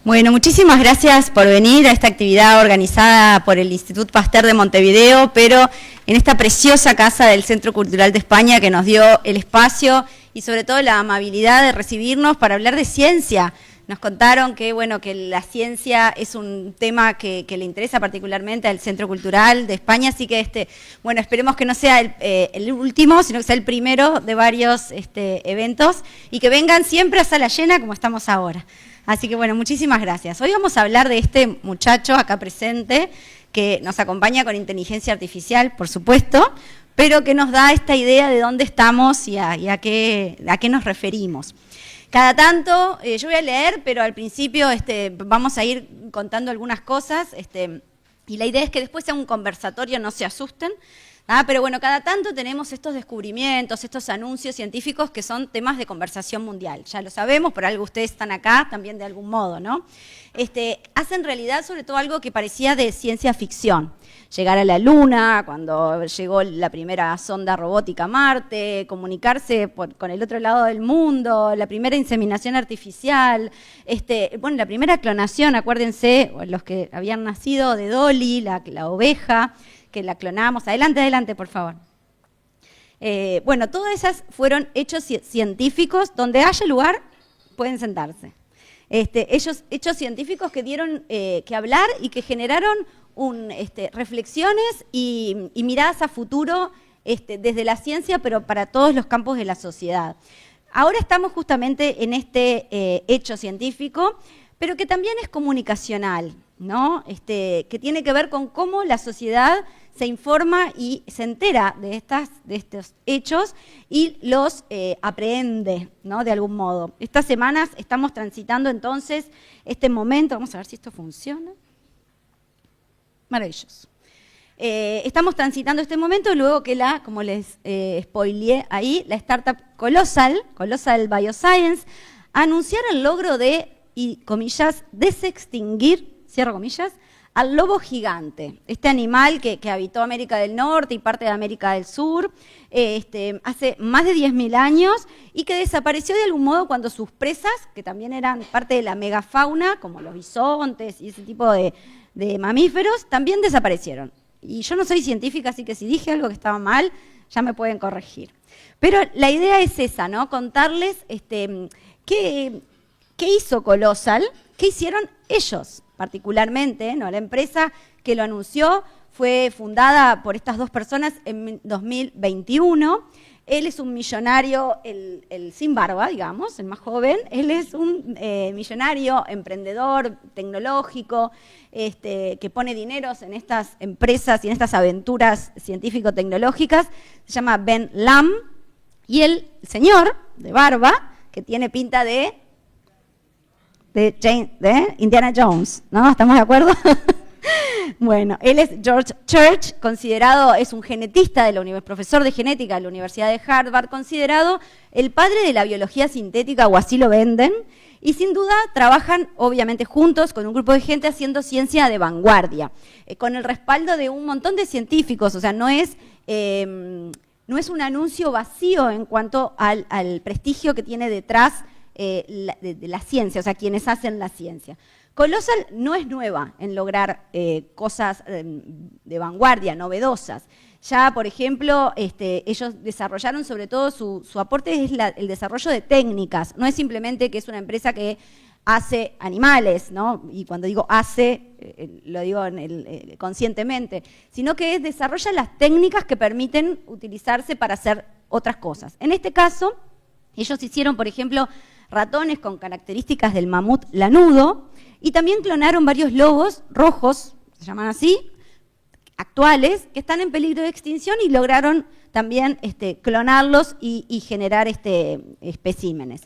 Bueno, muchísimas gracias por venir a esta actividad organizada por el Instituto Pasteur de Montevideo, pero en esta preciosa casa del Centro Cultural de España que nos dio el espacio y sobre todo la amabilidad de recibirnos para hablar de ciencia. Nos contaron que, bueno, que la ciencia es un tema que le interesa particularmente al Centro Cultural de España, así que bueno, esperemos que no sea el último, sino que sea el primero de varios eventos y que vengan siempre a sala llena como estamos ahora. Así que bueno, muchísimas gracias. Hoy vamos a hablar de este muchacho acá presente que nos acompaña con inteligencia artificial, por supuesto, pero que nos da esta idea de dónde estamos y a qué nos referimos. Cada tanto, yo voy a leer, pero al principio vamos a ir contando algunas cosas, y la idea es que después sea un conversatorio, no se asusten. Pero bueno, cada tanto tenemos estos descubrimientos, estos anuncios científicos que son temas de conversación mundial. Ya lo sabemos, por algo ustedes están acá también de algún modo, ¿no? Hacen realidad sobre todo algo que parecía de ciencia ficción. Llegar a la Luna, cuando llegó la primera sonda robótica a Marte, comunicarse con el otro lado del mundo, la primera inseminación artificial, bueno, la primera clonación, acuérdense, los que habían nacido de Dolly, la oveja, que la clonamos. Adelante, por favor. Bueno, todas esas fueron hechos científicos. Donde haya lugar, pueden sentarse. Hechos científicos que dieron que hablar y que generaron reflexiones y miradas a futuro desde la ciencia, pero para todos los campos de la sociedad. Ahora estamos justamente en este hecho científico, pero que también es comunicacional, ¿no? Que tiene que ver con cómo la sociedad se informa y se entera de estos hechos y los aprehende, ¿no? De algún modo. Estas semanas estamos transitando entonces este momento, vamos a ver si esto funciona. Maravilloso. Estamos transitando este momento luego que como les spoileé ahí, la startup Colossal Bioscience, anunciara el logro de, y comillas, desextinguir, cierro comillas, al lobo gigante, este animal que habitó América del Norte y parte de América del Sur hace más de 10.000 años y que desapareció de algún modo cuando sus presas, que también eran parte de la megafauna, como los bisontes y ese tipo de mamíferos, también desaparecieron. Y yo no soy científica, así que si dije algo que estaba mal, ya me pueden corregir. Pero la idea es esa, ¿no? Contarles qué hizo Colossal, qué hicieron ellos particularmente, ¿no? La empresa que lo anunció fue fundada por estas dos personas en 2021. Él es un millonario, el sin barba, digamos, el más joven. Él es un millonario, emprendedor, tecnológico, que pone dineros en estas empresas y en estas aventuras científico-tecnológicas. Se llama Ben Lam. Y el señor de barba, que tiene pinta de Indiana Jones, ¿no? ¿Estamos de acuerdo? Bueno, él es George Church, es un genetista, profesor de genética de la Universidad de Harvard, considerado el padre de la biología sintética, o así lo venden, y sin duda trabajan obviamente juntos con un grupo de gente haciendo ciencia de vanguardia, con el respaldo de un montón de científicos, o sea, no es un anuncio vacío en cuanto al prestigio que tiene detrás de la ciencia, o sea, quienes hacen la ciencia. Colossal no es nueva en lograr cosas de vanguardia, novedosas. Ya, por ejemplo, ellos desarrollaron, sobre todo, su aporte es el desarrollo de técnicas. No es simplemente que es una empresa que hace animales, ¿no? Y cuando digo hace, lo digo conscientemente, sino que desarrolla las técnicas que permiten utilizarse para hacer otras cosas. En este caso, ellos hicieron, por ejemplo, ratones con características del mamut lanudo y también clonaron varios lobos rojos, se llaman así, actuales, que están en peligro de extinción y lograron también clonarlos y generar especímenes.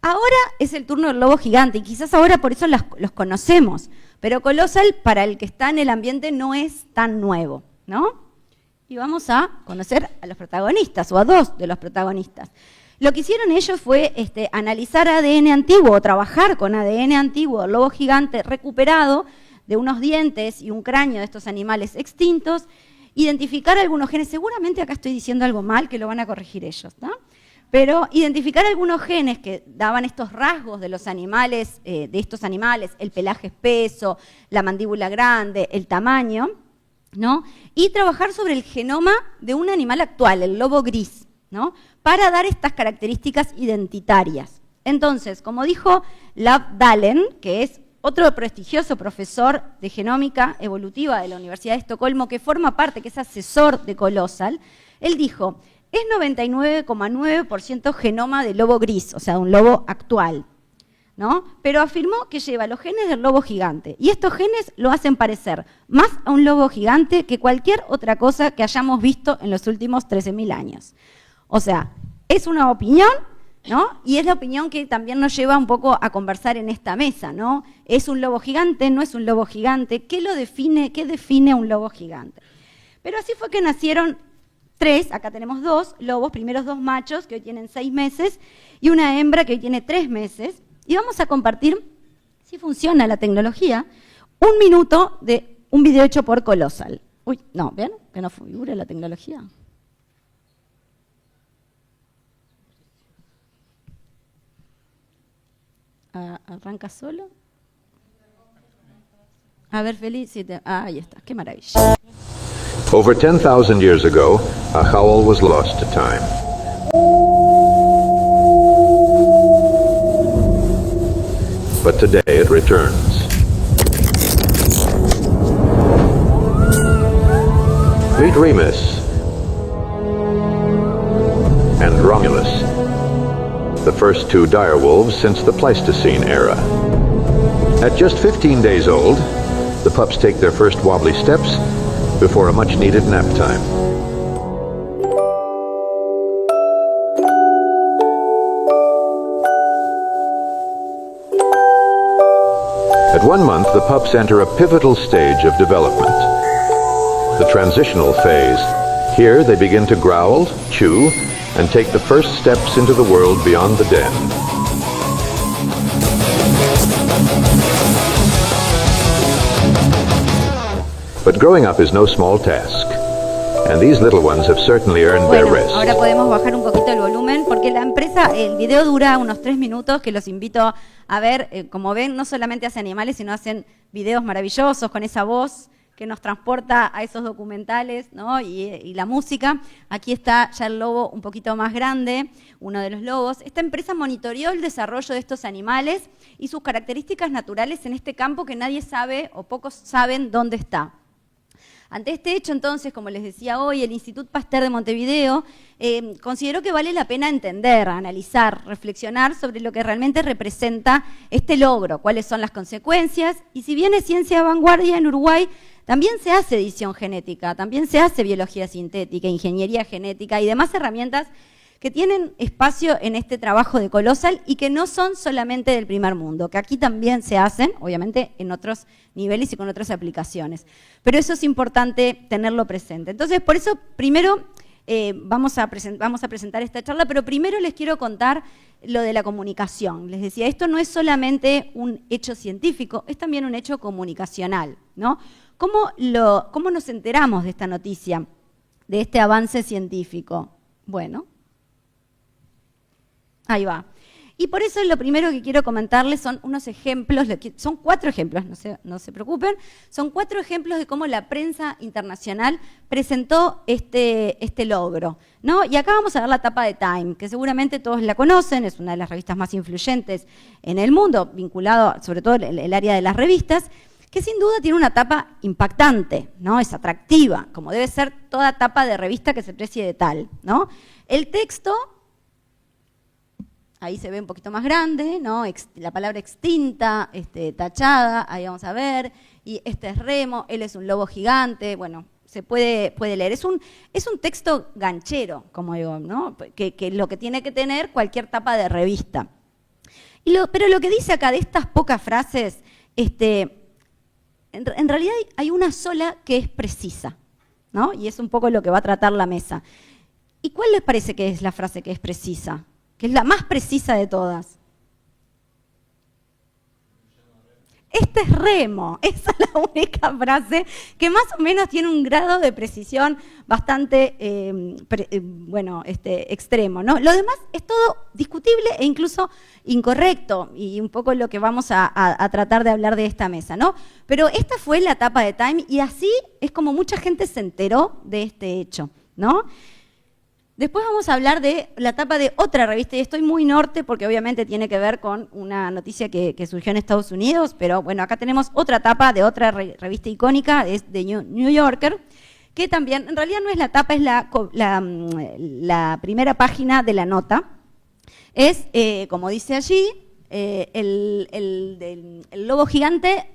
Ahora es el turno del lobo gigante y quizás ahora por eso los conocemos, pero Colossal, para el que está en el ambiente, no es tan nuevo, ¿no? Y vamos a conocer a los protagonistas, o a dos de los protagonistas. Lo que hicieron ellos fue analizar ADN antiguo, o trabajar con ADN antiguo del lobo gigante recuperado de unos dientes y un cráneo de estos animales extintos, identificar algunos genes. Seguramente acá estoy diciendo algo mal, que lo van a corregir ellos, ¿no? pero identificar algunos genes que daban estos rasgos de los animales, el pelaje espeso, la mandíbula grande, el tamaño, ¿no? Y trabajar sobre el genoma de un animal actual, el lobo gris, ¿no? Para dar estas características identitarias. Entonces, como dijo Lav Dalen, que es otro prestigioso profesor de genómica evolutiva de la Universidad de Estocolmo, que forma parte, que es asesor de Colossal, él dijo, es 99,9% genoma de lobo gris, o sea, de un lobo actual, ¿no? Pero afirmó que lleva los genes del lobo gigante, y estos genes lo hacen parecer más a un lobo gigante que cualquier otra cosa que hayamos visto en los últimos 13.000 años. O sea, es una opinión, ¿no? Y es la opinión que también nos lleva un poco a conversar en esta mesa, ¿no? ¿Es un lobo gigante? ¿No es un lobo gigante? ¿Qué lo define? ¿Qué define a un lobo gigante? Pero así fue que nacieron tres, acá tenemos dos lobos, primeros dos machos que hoy tienen 6 meses y una hembra que hoy tiene 3 meses. Y vamos a compartir, si funciona la tecnología, 1 minuto de un video hecho por Colossal. Uy, no, ¿ven? Que no figura la tecnología. ¿Arranca solo? A ver, Feliz. Ahí está, qué maravilla. Over 10,000 years ago, a howl was lost to time. But today it returns. Meet Remus and Romulus, the first 2 direwolves since the Pleistocene era. At just 15 days old, the pups take their first wobbly steps before a much-needed nap time. At 1 month, the pups enter a pivotal stage of development, the transitional phase. Here, they begin to growl, chew, and take the first steps into the world beyond the den. But growing up is no small task, and these little ones have certainly earned their rest. Ahora podemos bajar un poquito el volumen porque la empresa, el video dura unos 3 minutos que los invito a ver. Como ven, no solamente hacen animales, sino hacen videos maravillosos con esa voz que nos transporta a esos documentales, ¿no? y la música. Aquí está ya el lobo un poquito más grande, uno de los lobos. Esta empresa monitoreó el desarrollo de estos animales y sus características naturales en este campo que nadie sabe o pocos saben dónde está. Ante este hecho, entonces, como les decía hoy, el Institut Pasteur de Montevideo consideró que vale la pena entender, analizar, reflexionar sobre lo que realmente representa este logro, cuáles son las consecuencias, y si bien es ciencia de vanguardia en Uruguay, también se hace edición genética, también se hace biología sintética, ingeniería genética y demás herramientas que tienen espacio en este trabajo de Colossal y que no son solamente del primer mundo, que aquí también se hacen, obviamente, en otros niveles y con otras aplicaciones. Pero eso es importante tenerlo presente. Entonces, por eso, primero, vamos a presentar esta charla, pero primero les quiero contar lo de la comunicación. Les decía, esto no es solamente un hecho científico, es también un hecho comunicacional, ¿no? ¿Cómo nos enteramos de esta noticia, de este avance científico? Bueno, ahí va. Y por eso lo primero que quiero comentarles son unos ejemplos, son 4 ejemplos, no se preocupen, son 4 ejemplos de cómo la prensa internacional presentó este logro, ¿no? Y acá vamos a ver la tapa de Time, que seguramente todos la conocen, es una de las revistas más influyentes en el mundo, vinculado sobre todo el área de las revistas, que sin duda tiene una tapa impactante, ¿no? Es atractiva, como debe ser toda tapa de revista que se precie de tal, ¿no? El texto, ahí se ve un poquito más grande, ¿no? La palabra extinta, tachada, ahí vamos a ver, y este es Remo, él es un lobo gigante, bueno, se puede leer. Es un texto ganchero, como digo, ¿no? Que lo que tiene que tener cualquier tapa de revista. Pero lo que dice acá de estas pocas frases, en realidad hay una sola que es precisa, ¿no? Y es un poco lo que va a tratar la mesa. ¿Y cuál les parece que es la frase que es precisa? Que es la más precisa de todas. este es Remo. Esa es la única frase que más o menos tiene un grado de precisión bastante, extremo, ¿no? Lo demás es todo discutible e incluso incorrecto, y un poco lo que vamos a tratar de hablar de esta mesa, ¿no? Pero esta fue la tapa de Time, y así es como mucha gente se enteró de este hecho, ¿no? Después vamos a hablar de la tapa de otra revista, y estoy muy norte porque obviamente tiene que ver con una noticia que surgió en Estados Unidos, pero bueno, acá tenemos otra tapa de otra revista icónica, es de New Yorker, que también, en realidad no es la tapa, es la primera página de la nota. Es, como dice allí, el lobo gigante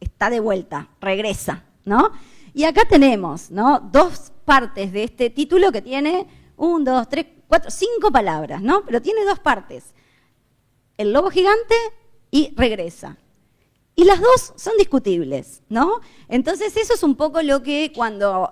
está de vuelta, regresa, ¿no? Y acá tenemos, ¿no?, dos partes de este título que tiene 1, 2, 3, 4, 5 palabras, ¿no? Pero tiene dos partes. El lobo gigante y regresa. Y las dos son discutibles, ¿no? Entonces eso es un poco lo que cuando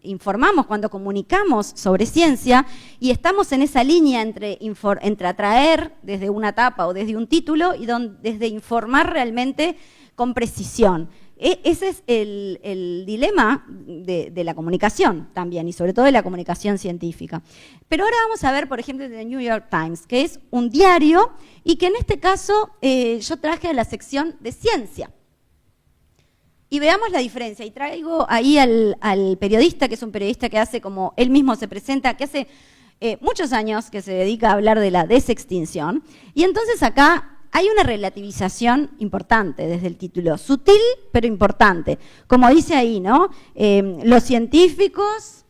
informamos, cuando comunicamos sobre ciencia y estamos en esa línea entre atraer desde una tapa o desde un título y desde informar realmente con precisión. Ese es el dilema de la comunicación también, y sobre todo de la comunicación científica. Pero ahora vamos a ver, por ejemplo, The New York Times, que es un diario, y que en este caso yo traje a la sección de ciencia. Y veamos la diferencia, y traigo ahí al periodista, que es un periodista que hace como él mismo se presenta, que hace muchos años que se dedica a hablar de la desextinción, y entonces acá hay una relativización importante desde el título, sutil pero importante. Como dice ahí, ¿no? Los científicos,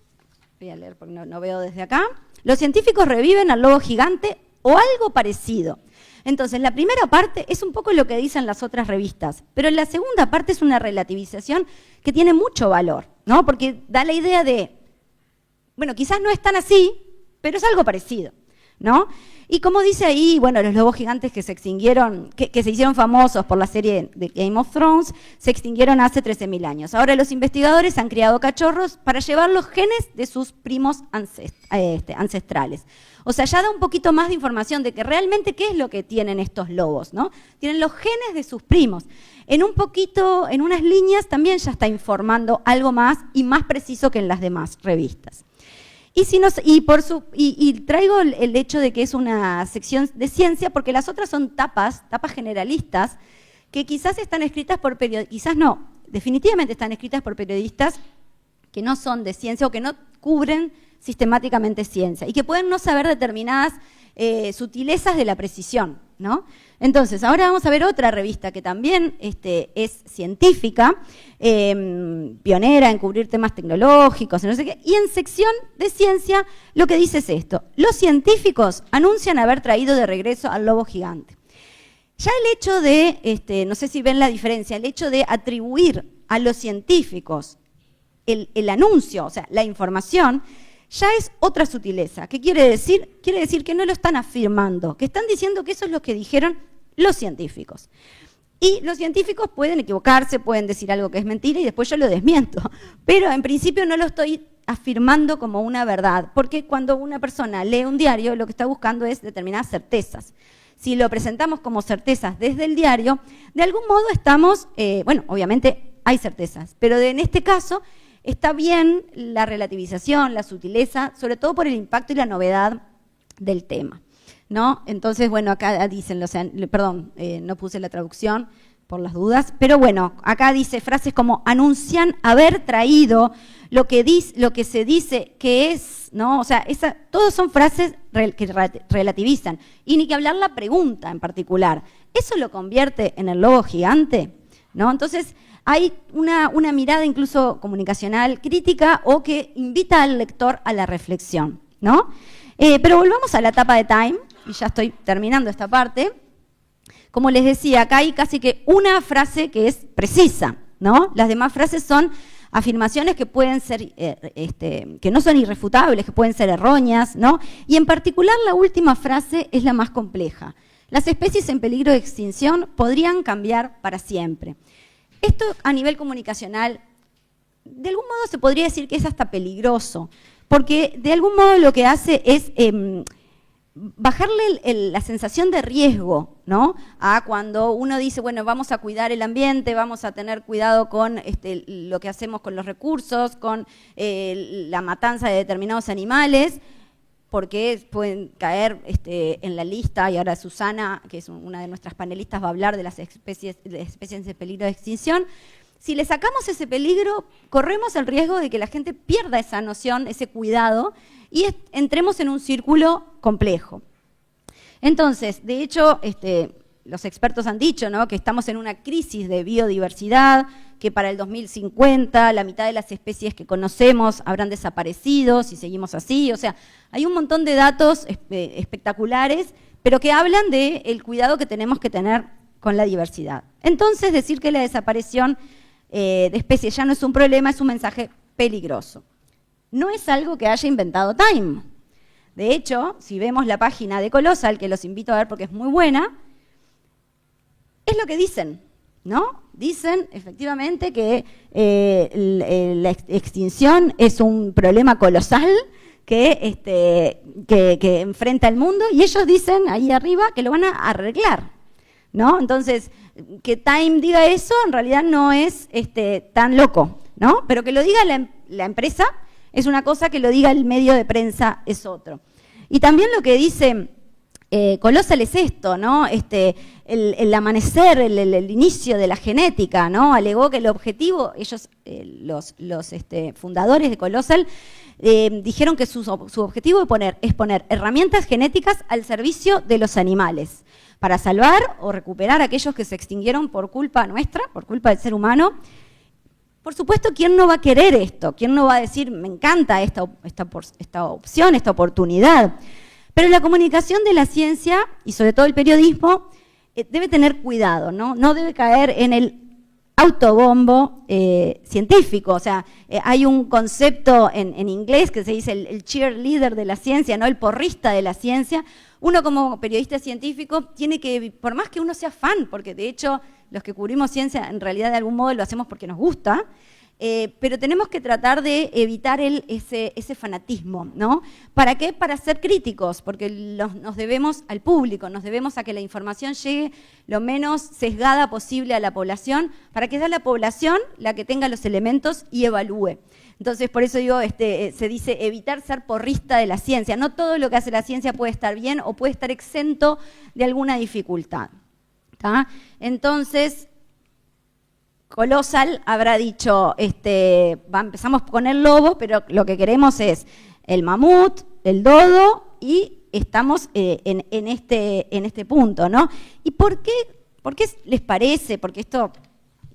voy a leer porque no veo desde acá, los científicos reviven al lobo gigante o algo parecido. Entonces, la primera parte es un poco lo que dicen las otras revistas, pero la segunda parte es una relativización que tiene mucho valor, ¿no? Porque da la idea de, bueno, quizás no es tan así, pero es algo parecido, ¿no? Y como dice ahí, bueno, los lobos gigantes que se extinguieron, que se hicieron famosos por la serie de Game of Thrones, se extinguieron hace 13.000 años. Ahora los investigadores han criado cachorros para llevar los genes de sus primos ancestrales. O sea, ya da un poquito más de información de que realmente qué es lo que tienen estos lobos, ¿no? Tienen los genes de sus primos. En unas líneas también ya está informando algo más y más preciso que en las demás revistas. Y traigo el hecho de que es una sección de ciencia porque las otras son tapas generalistas que quizás están escritas por periodistas, quizás no, definitivamente están escritas por periodistas que no son de ciencia o que no cubren sistemáticamente ciencia y que pueden no saber determinadas sutilezas de la precisión, ¿no? Entonces, ahora vamos a ver otra revista que también es científica, pionera en cubrir temas tecnológicos, no sé qué, y en sección de ciencia lo que dice es esto: los científicos anuncian haber traído de regreso al lobo gigante. Ya el hecho de, no sé si ven la diferencia, el hecho de atribuir a los científicos el anuncio, o sea, la información, ya es otra sutileza. ¿Qué quiere decir? Quiere decir que no lo están afirmando, que están diciendo que eso es lo que dijeron los científicos. Y los científicos pueden equivocarse, pueden decir algo que es mentira y después yo lo desmiento. Pero en principio no lo estoy afirmando como una verdad, porque cuando una persona lee un diario, lo que está buscando es determinadas certezas. Si lo presentamos como certezas desde el diario, de algún modo estamos, bueno, obviamente hay certezas, pero en este caso está bien la relativización, la sutileza, sobre todo por el impacto y la novedad del tema, ¿no? Entonces, bueno, acá dicen, perdón, no puse la traducción por las dudas, pero bueno, acá dice frases como anuncian haber traído, lo que se dice que es, ¿no? O sea, todas son frases que relativizan, y ni que hablar la pregunta en particular. ¿Eso lo convierte en el lobo gigante? ¿No? Entonces, hay una mirada incluso comunicacional crítica o que invita al lector a la reflexión, ¿no? Pero volvamos a la tapa de Time, y ya estoy terminando esta parte. Como les decía, acá hay casi que una frase que es precisa, ¿no? Las demás frases son afirmaciones que pueden ser, que no son irrefutables, que pueden ser erróneas, ¿no? Y en particular la última frase es la más compleja. Las especies en peligro de extinción podrían cambiar para siempre. Esto a nivel comunicacional, de algún modo se podría decir que es hasta peligroso, porque de algún modo lo que hace es bajarle la sensación de riesgo, ¿no? A cuando uno dice, bueno, vamos a cuidar el ambiente, vamos a tener cuidado con lo que hacemos con los recursos, con la matanza de determinados animales, porque pueden caer en la lista, y ahora Susana, que es una de nuestras panelistas, va a hablar de las especies en peligro de extinción. Si le sacamos ese peligro, corremos el riesgo de que la gente pierda esa noción, ese cuidado, y entremos en un círculo complejo. Entonces, de hecho, los expertos han dicho, ¿no?, que estamos en una crisis de biodiversidad, que para el 2050 la mitad de las especies que conocemos habrán desaparecido si seguimos así. O sea, hay un montón de datos espectaculares, pero que hablan del cuidado que tenemos que tener con la diversidad. Entonces, decir que la desaparición de especies ya no es un problema es un mensaje peligroso. No es algo que haya inventado Time. De hecho, si vemos la página de Colossal, que los invito a ver porque es muy buena, es lo que dicen, ¿no? Dicen efectivamente que la extinción es un problema colosal que enfrenta el mundo, y ellos dicen ahí arriba que lo van a arreglar, ¿no? Entonces, que Time diga eso en realidad no es tan loco, ¿no? Pero que lo diga la empresa es una cosa, que lo diga el medio de prensa es otro. Y también lo que dice Colossal es esto, ¿no? El amanecer, el inicio de la genética, ¿no? Alegó que el objetivo, ellos, los fundadores de Colossal, dijeron que su objetivo es poner herramientas genéticas al servicio de los animales, para salvar o recuperar a aquellos que se extinguieron por culpa nuestra, por culpa del ser humano. Por supuesto, ¿quién no va a querer esto? ¿Quién no va a decir, me encanta esta opción, esta oportunidad? Pero la comunicación de la ciencia, y sobre todo el periodismo, debe tener cuidado, ¿no? No debe caer en el autobombo científico. O sea, hay un concepto en inglés que se dice el cheerleader de la ciencia, ¿no? El porrista de la ciencia. Uno como periodista científico tiene que, por más que uno sea fan, porque de hecho los que cubrimos ciencia en realidad de algún modo lo hacemos porque nos gusta, pero tenemos que tratar de evitar ese fanatismo, ¿no? ¿Para qué? Para ser críticos, porque nos debemos al público, nos debemos a que la información llegue lo menos sesgada posible a la población, para que sea la población la que tenga los elementos y evalúe. Entonces, por eso digo, se dice evitar ser porrista de la ciencia. No todo lo que hace la ciencia puede estar bien o puede estar exento de alguna dificultad, ¿tá? Entonces, Colossal habrá dicho, empezamos con el lobo, pero lo que queremos es el mamut, el dodo, y estamos en este punto, ¿no? ¿Y por qué les parece? Porque esto,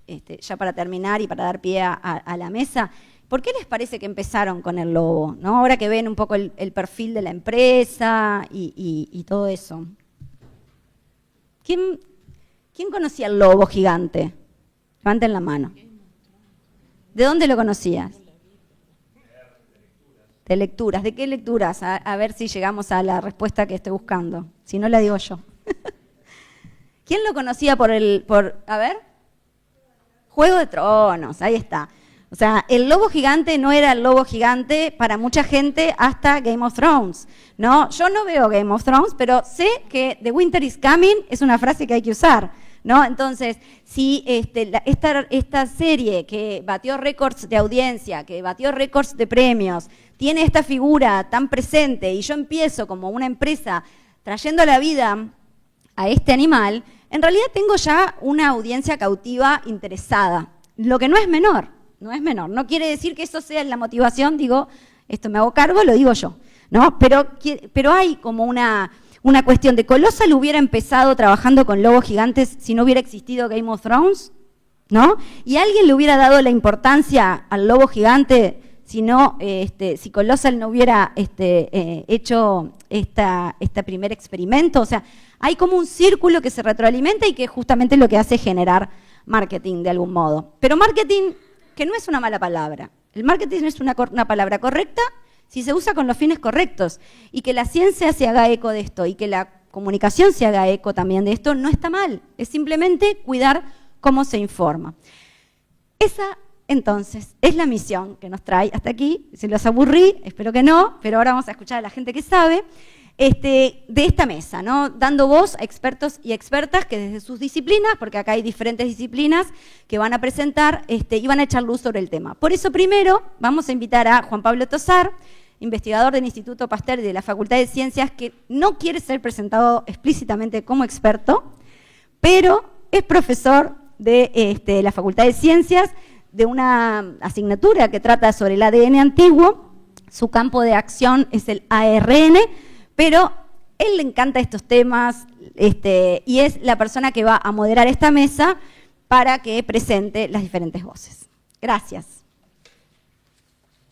ya para terminar y para dar pie a la mesa, ¿por qué les parece que empezaron con el lobo, ¿no? Ahora que ven un poco el perfil de la empresa y todo eso. ¿Quién conocía el lobo gigante? Levanten la mano. ¿De dónde lo conocías? De lecturas. ¿De qué lecturas? A ver si llegamos a la respuesta que estoy buscando. Si no, la digo yo. ¿Quién lo conocía a ver? Juego de Tronos, ahí está. O sea, el lobo gigante no era el lobo gigante para mucha gente hasta Game of Thrones, ¿no? Yo no veo Game of Thrones, pero sé que The Winter is Coming es una frase que hay que usar, ¿no? Entonces, si esta serie que batió récords de audiencia, que batió récords de premios, tiene esta figura tan presente, y yo empiezo como una empresa trayendo a la vida a este animal, en realidad tengo ya una audiencia cautiva interesada, lo que no es menor. No es menor, no quiere decir que eso sea la motivación, digo, esto me hago cargo, lo digo yo, ¿no? Pero hay como una cuestión de Colossal hubiera empezado trabajando con lobos gigantes si no hubiera existido Game of Thrones, ¿no? Y alguien le hubiera dado la importancia al lobo gigante si Colossal no hubiera hecho este primer experimento. O sea, hay como un círculo que se retroalimenta y que justamente lo que hace es generar marketing de algún modo. Pero marketing, que no es una mala palabra. El marketing es una palabra correcta si se usa con los fines correctos. Y que la ciencia se haga eco de esto y que la comunicación se haga eco también de esto no está mal. Es simplemente cuidar cómo se informa. Esa, entonces, es la misión que nos trae hasta aquí. Si los aburrí, espero que no, pero ahora vamos a escuchar a la gente que sabe. de esta mesa, ¿no? Dando voz a expertos y expertas que desde sus disciplinas, porque acá hay diferentes disciplinas que van a presentar y van a echar luz sobre el tema. Por eso primero vamos a invitar a Juan Pablo Tosar, investigador del Instituto Pasteur y de la Facultad de Ciencias, que no quiere ser presentado explícitamente como experto, pero es profesor de la Facultad de Ciencias, de una asignatura que trata sobre el ADN antiguo. Su campo de acción es el ARN, pero él le encanta estos temas y es la persona que va a moderar esta mesa para que presente las diferentes voces. Gracias.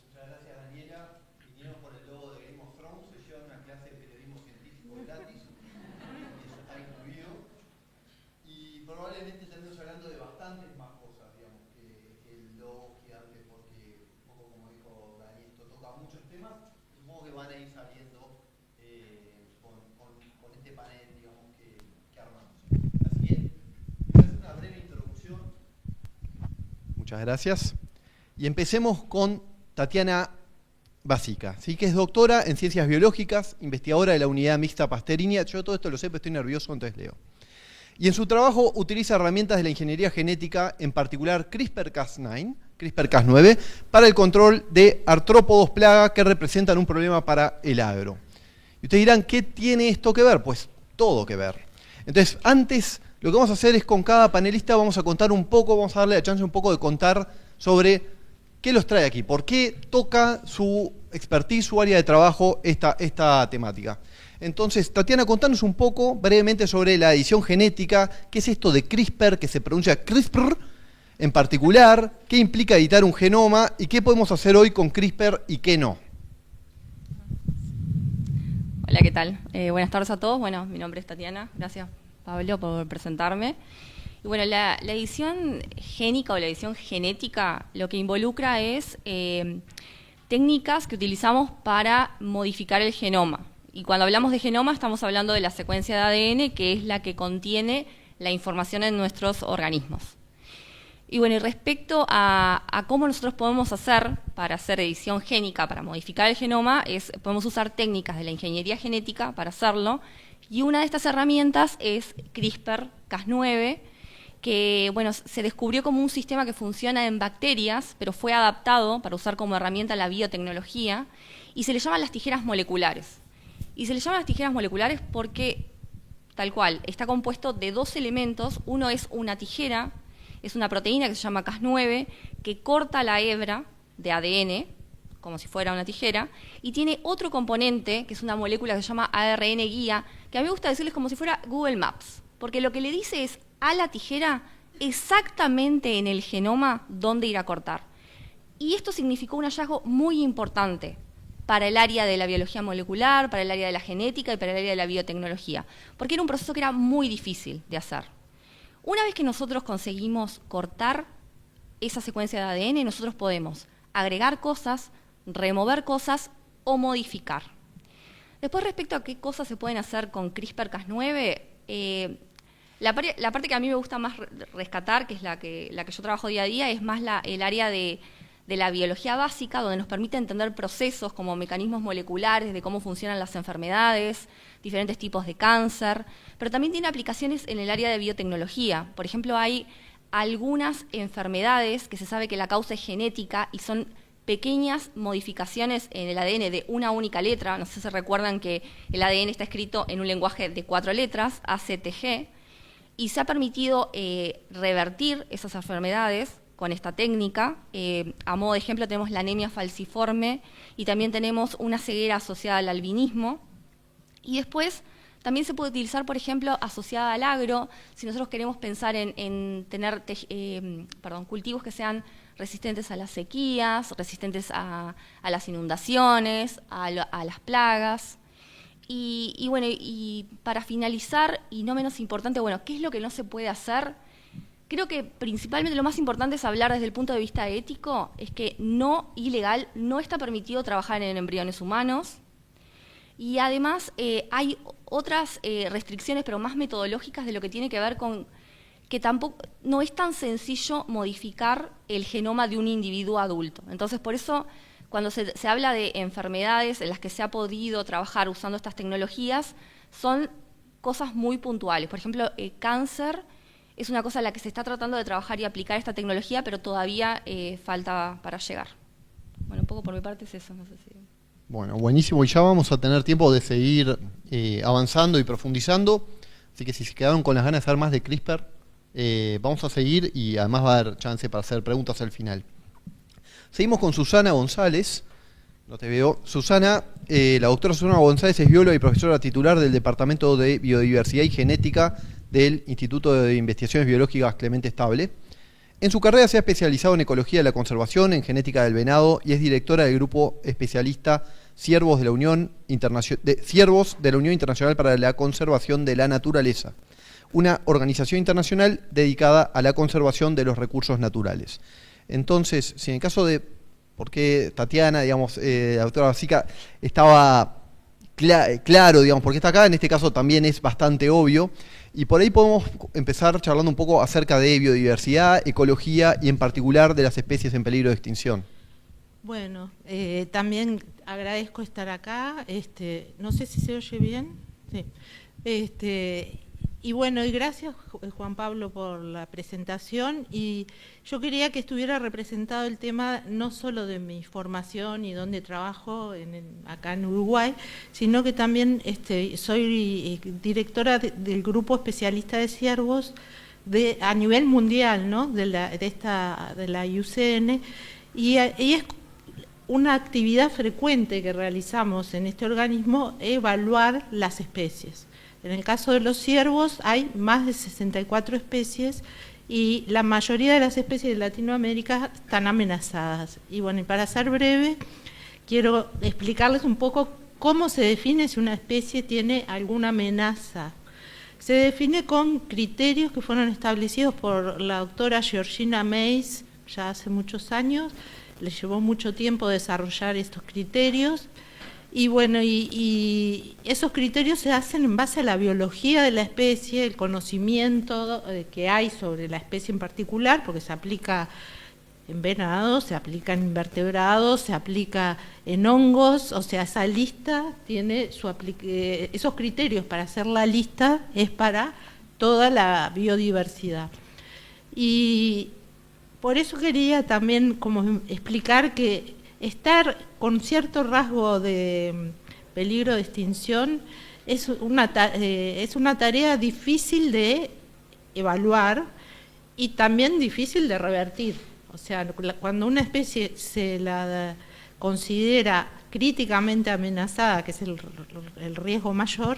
Muchas gracias, Daniela. Vinieron por el logo de Game of Thrones, se llevan una clase de periodismo científico gratis, y eso está incluido. Y probablemente estaremos hablando de bastantes más cosas, digamos, que el logo gigante, porque, un poco como dijo Dani, esto toca muchos temas, y supongo que van a ir saliendo con este panel, digamos, que armamos. Así que, voy a hacer una breve introducción. Muchas gracias. Y empecemos con Tatiana Basica, ¿sí? Que es doctora en Ciencias Biológicas, investigadora de la Unidad Mixta Pasteurinia. Yo todo esto lo sé, pero estoy nervioso, entonces leo. Y en su trabajo utiliza herramientas de la ingeniería genética, en particular CRISPR-Cas9, para el control de artrópodos plaga que representan un problema para el agro. Y ustedes dirán, ¿qué tiene esto que ver? Pues todo que ver. Entonces, antes, lo que vamos a hacer es con cada panelista vamos a contar un poco, vamos a darle la chance un poco de contar sobre qué los trae aquí, por qué toca su expertise, su área de trabajo, esta temática. Entonces, Tatiana, contanos un poco brevemente sobre la edición genética, qué es esto de CRISPR, que se pronuncia CRISPR en particular, qué implica editar un genoma y qué podemos hacer hoy con CRISPR y qué no. Hola, ¿qué tal? Buenas tardes a todos. Bueno, mi nombre es Tatiana. Gracias, Pablo, por presentarme. Y bueno, la edición génica o la edición genética lo que involucra es técnicas que utilizamos para modificar el genoma. Y cuando hablamos de genoma estamos hablando de la secuencia de ADN, que es la que contiene la información en nuestros organismos. Y bueno, y respecto a cómo nosotros podemos hacer para hacer edición génica, para modificar el genoma, podemos usar técnicas de la ingeniería genética para hacerlo. Y una de estas herramientas es CRISPR-Cas9, que bueno, se descubrió como un sistema que funciona en bacterias, pero fue adaptado para usar como herramienta la biotecnología, y se le llaman las tijeras moleculares. Y se le llaman las tijeras moleculares porque, tal cual, está compuesto de dos elementos. Uno es una tijera, es una proteína que se llama Cas9, que corta la hebra de ADN, como si fuera una tijera, y tiene otro componente, que es una molécula que se llama ARN guía, que a mí me gusta decirles como si fuera Google Maps, porque lo que le dice es a la tijera exactamente en el genoma dónde ir a cortar. Y esto significó un hallazgo muy importante para el área de la biología molecular, para el área de la genética y para el área de la biotecnología, porque era un proceso que era muy difícil de hacer. Una vez que nosotros conseguimos cortar esa secuencia de ADN, nosotros podemos agregar cosas, remover cosas o modificar. Después, respecto a qué cosas se pueden hacer con CRISPR-Cas9, la parte que a mí me gusta más rescatar, que es la que yo trabajo día a día, es más el área de la biología básica, donde nos permite entender procesos como mecanismos moleculares, de cómo funcionan las enfermedades, diferentes tipos de cáncer, pero también tiene aplicaciones en el área de biotecnología. Por ejemplo, hay algunas enfermedades que se sabe que la causa es genética y son pequeñas modificaciones en el ADN de una única letra. No sé si se recuerdan que el ADN está escrito en un lenguaje de 4 letras, ACTG, y se ha permitido revertir esas enfermedades con esta técnica. A modo de ejemplo tenemos la anemia falciforme y también tenemos una ceguera asociada al albinismo. Y después también se puede utilizar, por ejemplo, asociada al agro, si nosotros queremos pensar en tener cultivos que sean resistentes a las sequías, resistentes a las inundaciones, a las plagas. Y bueno, y para finalizar, y no menos importante, bueno, ¿qué es lo que no se puede hacer? Creo que principalmente lo más importante es hablar desde el punto de vista ético, es que ilegal, no está permitido trabajar en embriones humanos. Y además hay otras restricciones, pero más metodológicas, de lo que tiene que ver con que tampoco no es tan sencillo modificar el genoma de un individuo adulto. Entonces, por eso, cuando se habla de enfermedades en las que se ha podido trabajar usando estas tecnologías, son cosas muy puntuales. Por ejemplo, cáncer es una cosa en la que se está tratando de trabajar y aplicar esta tecnología, pero todavía falta para llegar. Bueno, un poco por mi parte es eso, no sé si... Bueno, buenísimo, y ya vamos a tener tiempo de seguir avanzando y profundizando, así que si se quedaron con las ganas de saber más de CRISPR, vamos a seguir y además va a haber chance para hacer preguntas al final. Seguimos con Susana González. No te veo. Susana, la doctora Susana González es bióloga y profesora titular del Departamento de Biodiversidad y Genética del Instituto de Investigaciones Biológicas Clemente Estable. En su carrera se ha especializado en ecología de la conservación, en genética del venado y es directora del grupo especialista Ciervos de la Unión Internacional para la Conservación de la Naturaleza, una organización internacional dedicada a la conservación de los recursos naturales. Entonces, si en el caso de por qué Tatiana, digamos, la doctora Basica, estaba claro, digamos, por qué está acá, en este caso también es bastante obvio, y por ahí podemos empezar charlando un poco acerca de biodiversidad, ecología y en particular de las especies en peligro de extinción. Bueno, también agradezco estar acá, no sé si se oye bien, sí. Y bueno, y gracias Juan Pablo por la presentación, y yo quería que estuviera representado el tema no solo de mi formación y dónde trabajo acá en Uruguay, sino que también soy directora del grupo especialista de ciervos a nivel mundial, ¿no? de la IUCN, y es una actividad frecuente que realizamos en este organismo, evaluar las especies. En el caso de los ciervos hay más de 64 especies y la mayoría de las especies de Latinoamérica están amenazadas. Y bueno, y para ser breve, quiero explicarles un poco cómo se define si una especie tiene alguna amenaza. Se define con criterios que fueron establecidos por la doctora Georgina Mays ya hace muchos años. Le llevó mucho tiempo desarrollar estos criterios. Y bueno, y esos criterios se hacen en base a la biología de la especie, el conocimiento que hay sobre la especie en particular, porque se aplica en venados, se aplica en invertebrados, se aplica en hongos, o sea, esa lista tiene esos criterios para hacer la lista es para toda la biodiversidad. Y por eso quería también como explicar que estar con cierto rasgo de peligro de extinción es una tarea difícil de evaluar y también difícil de revertir. O sea, cuando una especie se la considera críticamente amenazada, que es el riesgo mayor,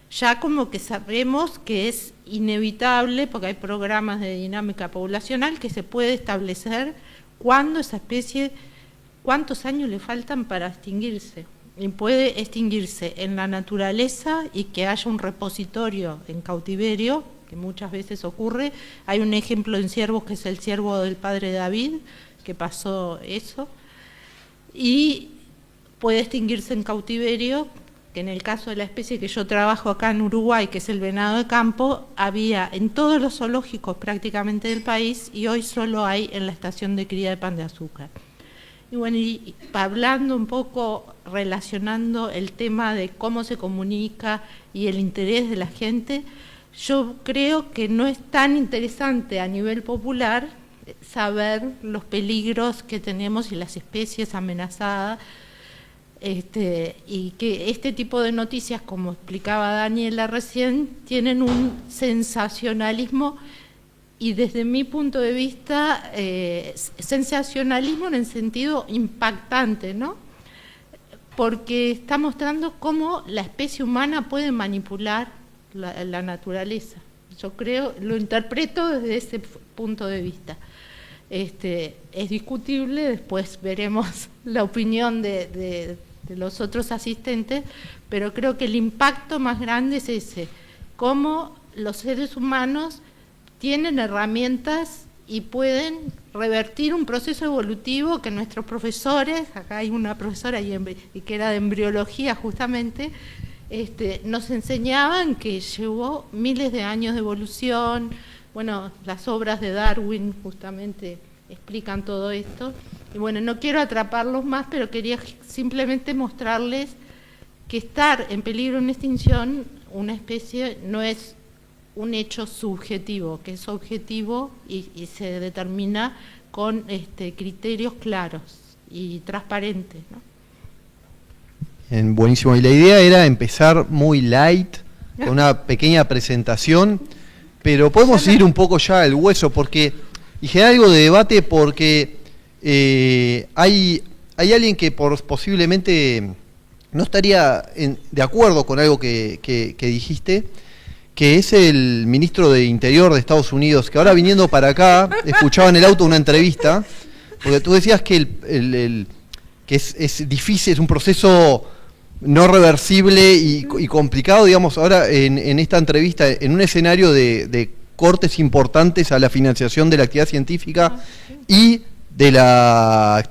ya como que sabemos que es inevitable, porque hay programas de dinámica poblacional que se puede establecer cuándo esa especie, cuántos años le faltan para extinguirse. Y puede extinguirse en la naturaleza y que haya un repositorio en cautiverio, que muchas veces ocurre. Hay un ejemplo en ciervos que es el ciervo del padre David, que pasó eso. Y puede extinguirse en cautiverio, que en el caso de la especie que yo trabajo acá en Uruguay, que es el venado de campo, había en todos los zoológicos prácticamente del país y hoy solo hay en la estación de cría de Pan de Azúcar. Y bueno, y hablando un poco, relacionando el tema de cómo se comunica y el interés de la gente, yo creo que no es tan interesante a nivel popular saber los peligros que tenemos y las especies amenazadas, y que este tipo de noticias, como explicaba Daniela recién, tienen un sensacionalismo y desde mi punto de vista, sensacionalismo en el sentido impactante, ¿no? Porque está mostrando cómo la especie humana puede manipular la naturaleza. Yo creo, lo interpreto desde ese punto de vista. Es discutible, después veremos la opinión de los otros asistentes, pero creo que el impacto más grande es ese, cómo los seres humanos tienen herramientas y pueden revertir un proceso evolutivo que nuestros profesores, acá hay una profesora y que era de embriología justamente, nos enseñaban que llevó miles de años de evolución. Bueno, las obras de Darwin justamente explican todo esto. Y bueno, no quiero atraparlos más, pero quería simplemente mostrarles que estar en peligro de extinción, una especie, no es un hecho subjetivo, que es objetivo y se determina con criterios claros y transparentes, ¿no? Buenísimo. Y la idea era empezar muy light, con una pequeña presentación, pero podemos ir un poco ya al hueso, porque, y generar algo de debate, porque hay alguien que posiblemente no estaría de acuerdo con algo que dijiste, que es el ministro de Interior de Estados Unidos, que ahora viniendo para acá, escuchaba en el auto una entrevista, porque tú decías que que es difícil, es un proceso no reversible y complicado, digamos, ahora en esta entrevista, en un escenario de cortes importantes a la financiación de la actividad científica y de la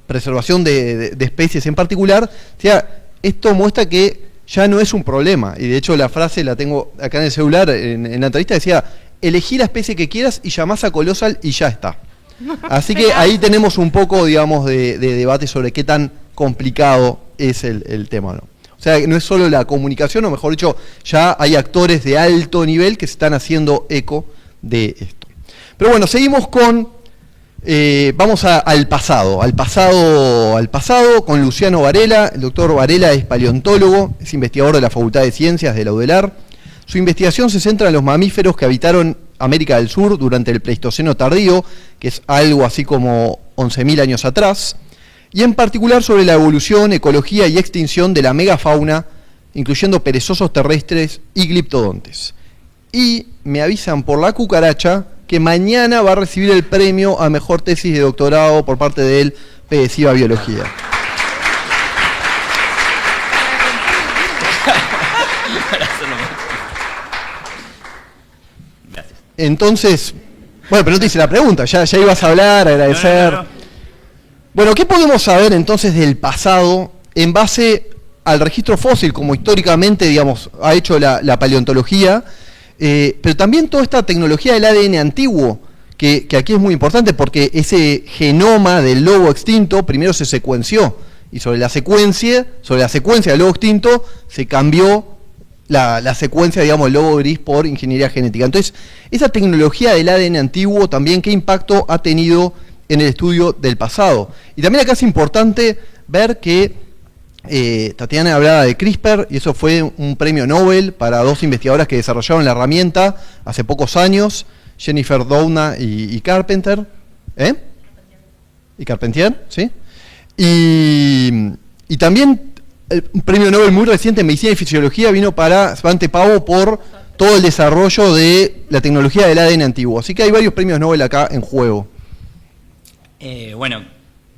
preservación de especies en particular, o sea, esto muestra que ya no es un problema, y de hecho la frase la tengo acá en el celular, en la entrevista decía, elegí la especie que quieras y llamás a colosal y ya está. Así que ahí tenemos un poco, digamos, de debate sobre qué tan complicado es el tema, ¿no? O sea, no es solo la comunicación, o mejor dicho, ya hay actores de alto nivel que se están haciendo eco de esto. Pero bueno, seguimos con, vamos al pasado con Luciano Varela. El doctor Varela es paleontólogo, es investigador de la Facultad de Ciencias de la UDELAR. Su investigación se centra en los mamíferos que habitaron América del Sur durante el Pleistoceno tardío, que es algo así como 11.000 años atrás, y en particular sobre la evolución, ecología y extinción de la megafauna, incluyendo perezosos terrestres y gliptodontes. Y me avisan por la cucaracha que mañana va a recibir el premio a mejor tesis de doctorado por parte del PSIVA Biología. Entonces, bueno, pero no te hice la pregunta, ya ibas a hablar, agradecer. No. Bueno, ¿qué podemos saber entonces del pasado en base al registro fósil, como históricamente, digamos, ha hecho la paleontología, pero también toda esta tecnología del ADN antiguo, que aquí es muy importante porque ese genoma del lobo extinto primero se secuenció, y sobre la secuencia del lobo extinto se cambió la secuencia, digamos, del lobo gris por ingeniería genética. Entonces, esa tecnología del ADN antiguo también, ¿qué impacto ha tenido en el estudio del pasado? Y también acá es importante ver que Tatiana hablaba de CRISPR, y eso fue un premio Nobel para dos investigadoras que desarrollaron la herramienta hace pocos años, Jennifer Doudna y Carpenter. Y Carpentier, ¿sí? Y también un premio Nobel muy reciente en Medicina y Fisiología vino para Svante Pääbo por todo el desarrollo de la tecnología del ADN antiguo. Así que hay varios premios Nobel acá en juego. Bueno,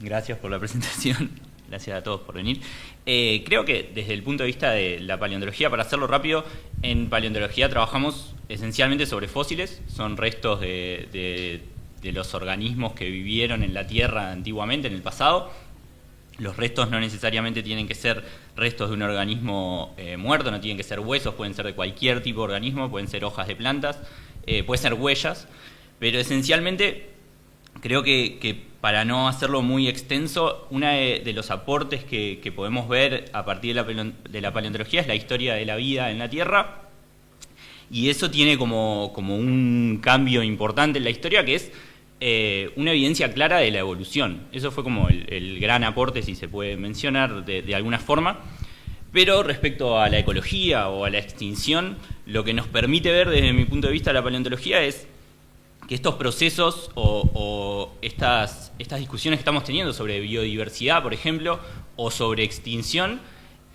gracias por la presentación, gracias a todos por venir. Creo que desde el punto de vista de la paleontología, para hacerlo rápido, en paleontología trabajamos esencialmente sobre fósiles, son restos de los organismos que vivieron en la Tierra antiguamente, en el pasado. Los restos no necesariamente tienen que ser restos de un organismo muerto, no tienen que ser huesos, pueden ser de cualquier tipo de organismo, pueden ser hojas de plantas, pueden ser huellas, pero esencialmente creo que para no hacerlo muy extenso, uno de los aportes que podemos ver a partir de la paleontología es la historia de la vida en la Tierra, y eso tiene como un cambio importante en la historia, que es una evidencia clara de la evolución. Eso fue como el gran aporte, si se puede mencionar de alguna forma. Pero respecto a la ecología o a la extinción, lo que nos permite ver desde mi punto de vista la paleontología es que estos procesos o estas discusiones que estamos teniendo sobre biodiversidad, por ejemplo, o sobre extinción,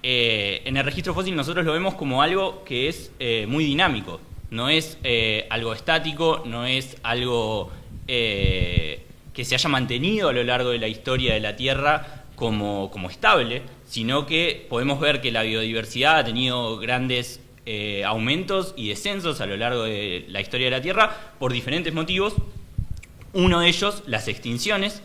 en el registro fósil nosotros lo vemos como algo que es muy dinámico. No es algo estático, no es algo que se haya mantenido a lo largo de la historia de la Tierra como estable, sino que podemos ver que la biodiversidad ha tenido grandes aumentos y descensos a lo largo de la historia de la Tierra por diferentes motivos. Uno de ellos, las extinciones,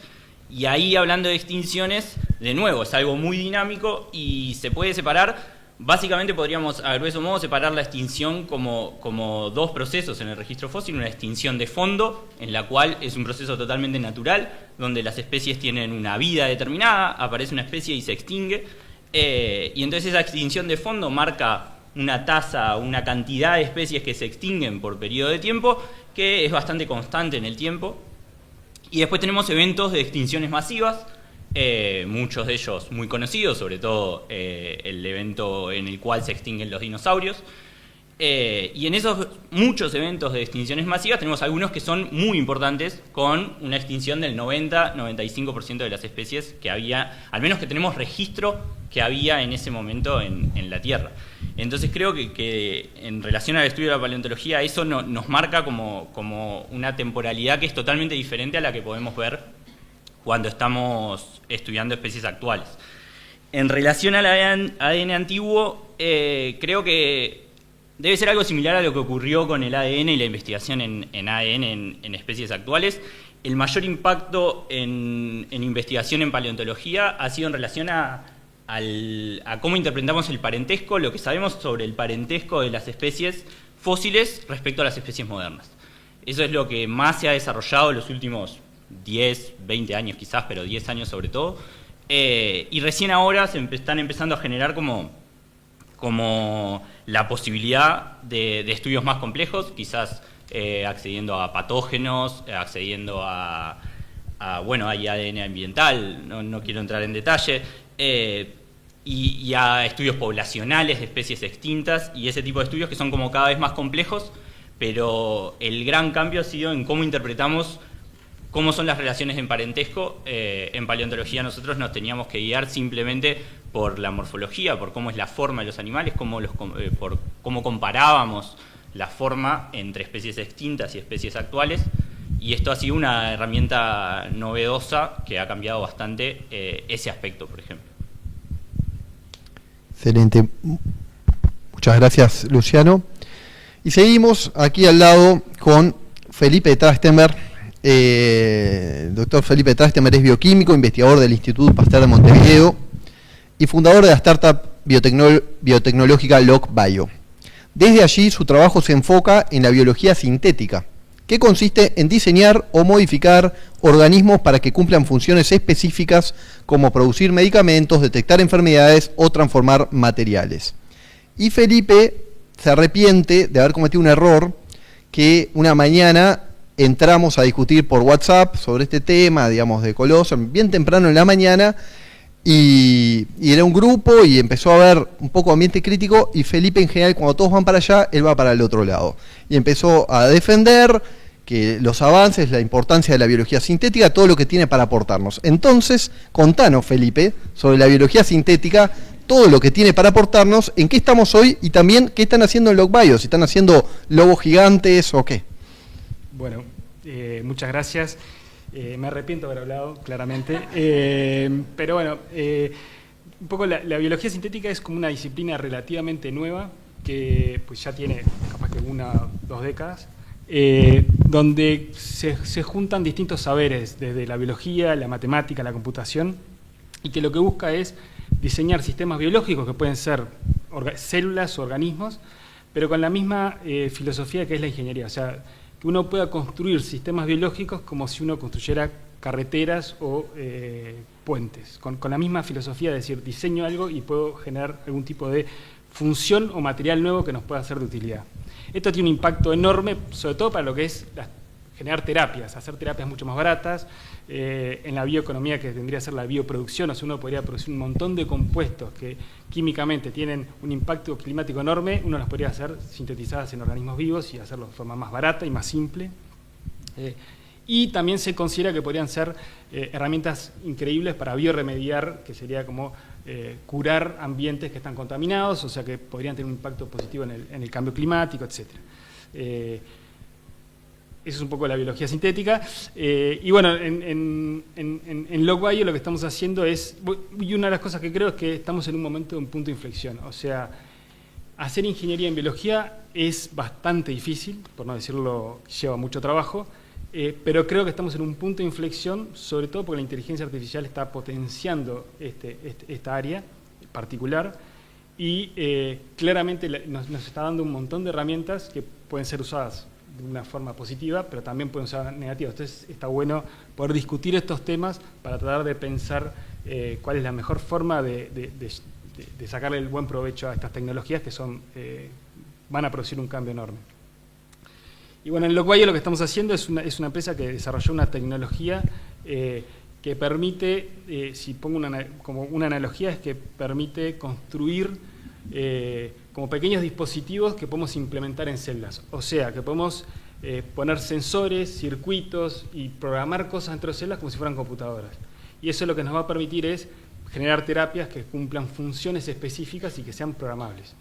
y ahí, hablando de extinciones, de nuevo, es algo muy dinámico y se puede separar Básicamente podríamos, a grueso modo, separar la extinción como dos procesos en el registro fósil. Una extinción de fondo, en la cual es un proceso totalmente natural, donde las especies tienen una vida determinada, aparece una especie y se extingue. Y entonces esa extinción de fondo marca una tasa, una cantidad de especies que se extinguen por periodo de tiempo, que es bastante constante en el tiempo. Y después tenemos eventos de extinciones masivas, muchos de ellos muy conocidos, sobre todo el evento en el cual se extinguen los dinosaurios. Y en esos muchos eventos de extinciones masivas tenemos algunos que son muy importantes, con una extinción del 90-95% de las especies que había, al menos que tenemos registro que había en ese momento en la Tierra. Entonces creo que en relación al estudio de la paleontología eso nos marca como una temporalidad que es totalmente diferente a la que podemos ver cuando estamos estudiando especies actuales. En relación al ADN antiguo, creo que debe ser algo similar a lo que ocurrió con el ADN y la investigación en ADN en especies actuales. El mayor impacto en investigación en paleontología ha sido en relación a cómo interpretamos el parentesco, lo que sabemos sobre el parentesco de las especies fósiles respecto a las especies modernas. Eso es lo que más se ha desarrollado en los últimos 10, 20 años quizás, pero 10 años sobre todo. Y recién ahora se están empezando a generar como la posibilidad de estudios más complejos, quizás accediendo a patógenos, accediendo bueno, hay ADN ambiental, no quiero entrar en detalle, y a estudios poblacionales de especies extintas y ese tipo de estudios que son como cada vez más complejos, pero el gran cambio ha sido en cómo interpretamos cómo son las relaciones en parentesco. En paleontología nosotros nos teníamos que guiar simplemente por la morfología, por cómo es la forma de los animales, por cómo comparábamos la forma entre especies extintas y especies actuales, y esto ha sido una herramienta novedosa que ha cambiado bastante ese aspecto, por ejemplo. Excelente. Muchas gracias, Luciano. Y seguimos aquí al lado con Felipe Trachtenberg. El doctor Felipe Trachtenberg es bioquímico, investigador del Instituto Pasteur de Montevideo y fundador de la startup biotecnológica LocBio. Desde allí su trabajo se enfoca en la biología sintética, que consiste en diseñar o modificar organismos para que cumplan funciones específicas como producir medicamentos, detectar enfermedades o transformar materiales. Y Felipe se arrepiente de haber cometido un error que una mañana entramos a discutir por WhatsApp sobre este tema, digamos, de Colosio, bien temprano en la mañana, y era un grupo y empezó a haber un poco de ambiente crítico, y Felipe en general cuando todos van para allá, él va para el otro lado. Y empezó a defender que los avances, la importancia de la biología sintética, todo lo que tiene para aportarnos. Entonces, contanos, Felipe, sobre la biología sintética, todo lo que tiene para aportarnos, en qué estamos hoy y también qué están haciendo en LocBio, si están haciendo lobos gigantes o qué. Bueno, muchas gracias. Me arrepiento de haber hablado, claramente. Pero bueno, un poco la biología sintética es como una disciplina relativamente nueva, que pues ya tiene capaz que 1 o 2 décadas, donde se juntan distintos saberes, desde la biología, la matemática, la computación, y que lo que busca es diseñar sistemas biológicos que pueden ser células o organismos, pero con la misma filosofía que es la ingeniería. O sea, que uno pueda construir sistemas biológicos como si uno construyera carreteras o puentes, con la misma filosofía, de decir, diseño algo y puedo generar algún tipo de función o material nuevo que nos pueda ser de utilidad. Esto tiene un impacto enorme, sobre todo para lo que es generar terapias, hacer terapias mucho más baratas, en la bioeconomía, que tendría que ser la bioproducción. O sea, uno podría producir un montón de compuestos que químicamente tienen un impacto climático enorme, uno las podría hacer sintetizadas en organismos vivos y hacerlo de forma más barata y más simple. Y también se considera que podrían ser herramientas increíbles para bioremediar, que sería como curar ambientes que están contaminados, o sea que podrían tener un impacto positivo en el cambio climático, etc. Eso es un poco la biología sintética. Y bueno, en LocBio lo que estamos haciendo es, y una de las cosas que creo es que estamos en un momento de un punto de inflexión. O sea, hacer ingeniería en biología es bastante difícil, por no decirlo, lleva mucho trabajo, pero creo que estamos en un punto de inflexión, sobre todo porque la inteligencia artificial está potenciando esta área particular, y claramente nos está dando un montón de herramientas que pueden ser usadas de una forma positiva, pero también pueden ser negativas. Entonces está bueno poder discutir estos temas para tratar de pensar cuál es la mejor forma de sacarle el buen provecho a estas tecnologías que van a producir un cambio enorme. Y bueno, en Lockwire lo que estamos haciendo es una empresa que desarrolló una tecnología que permite, si pongo como una analogía, es que permite construir como pequeños dispositivos que podemos implementar en células. O sea, que podemos poner sensores, circuitos y programar cosas dentro de células como si fueran computadoras. Y eso lo que nos va a permitir es generar terapias que cumplan funciones específicas y que sean programables.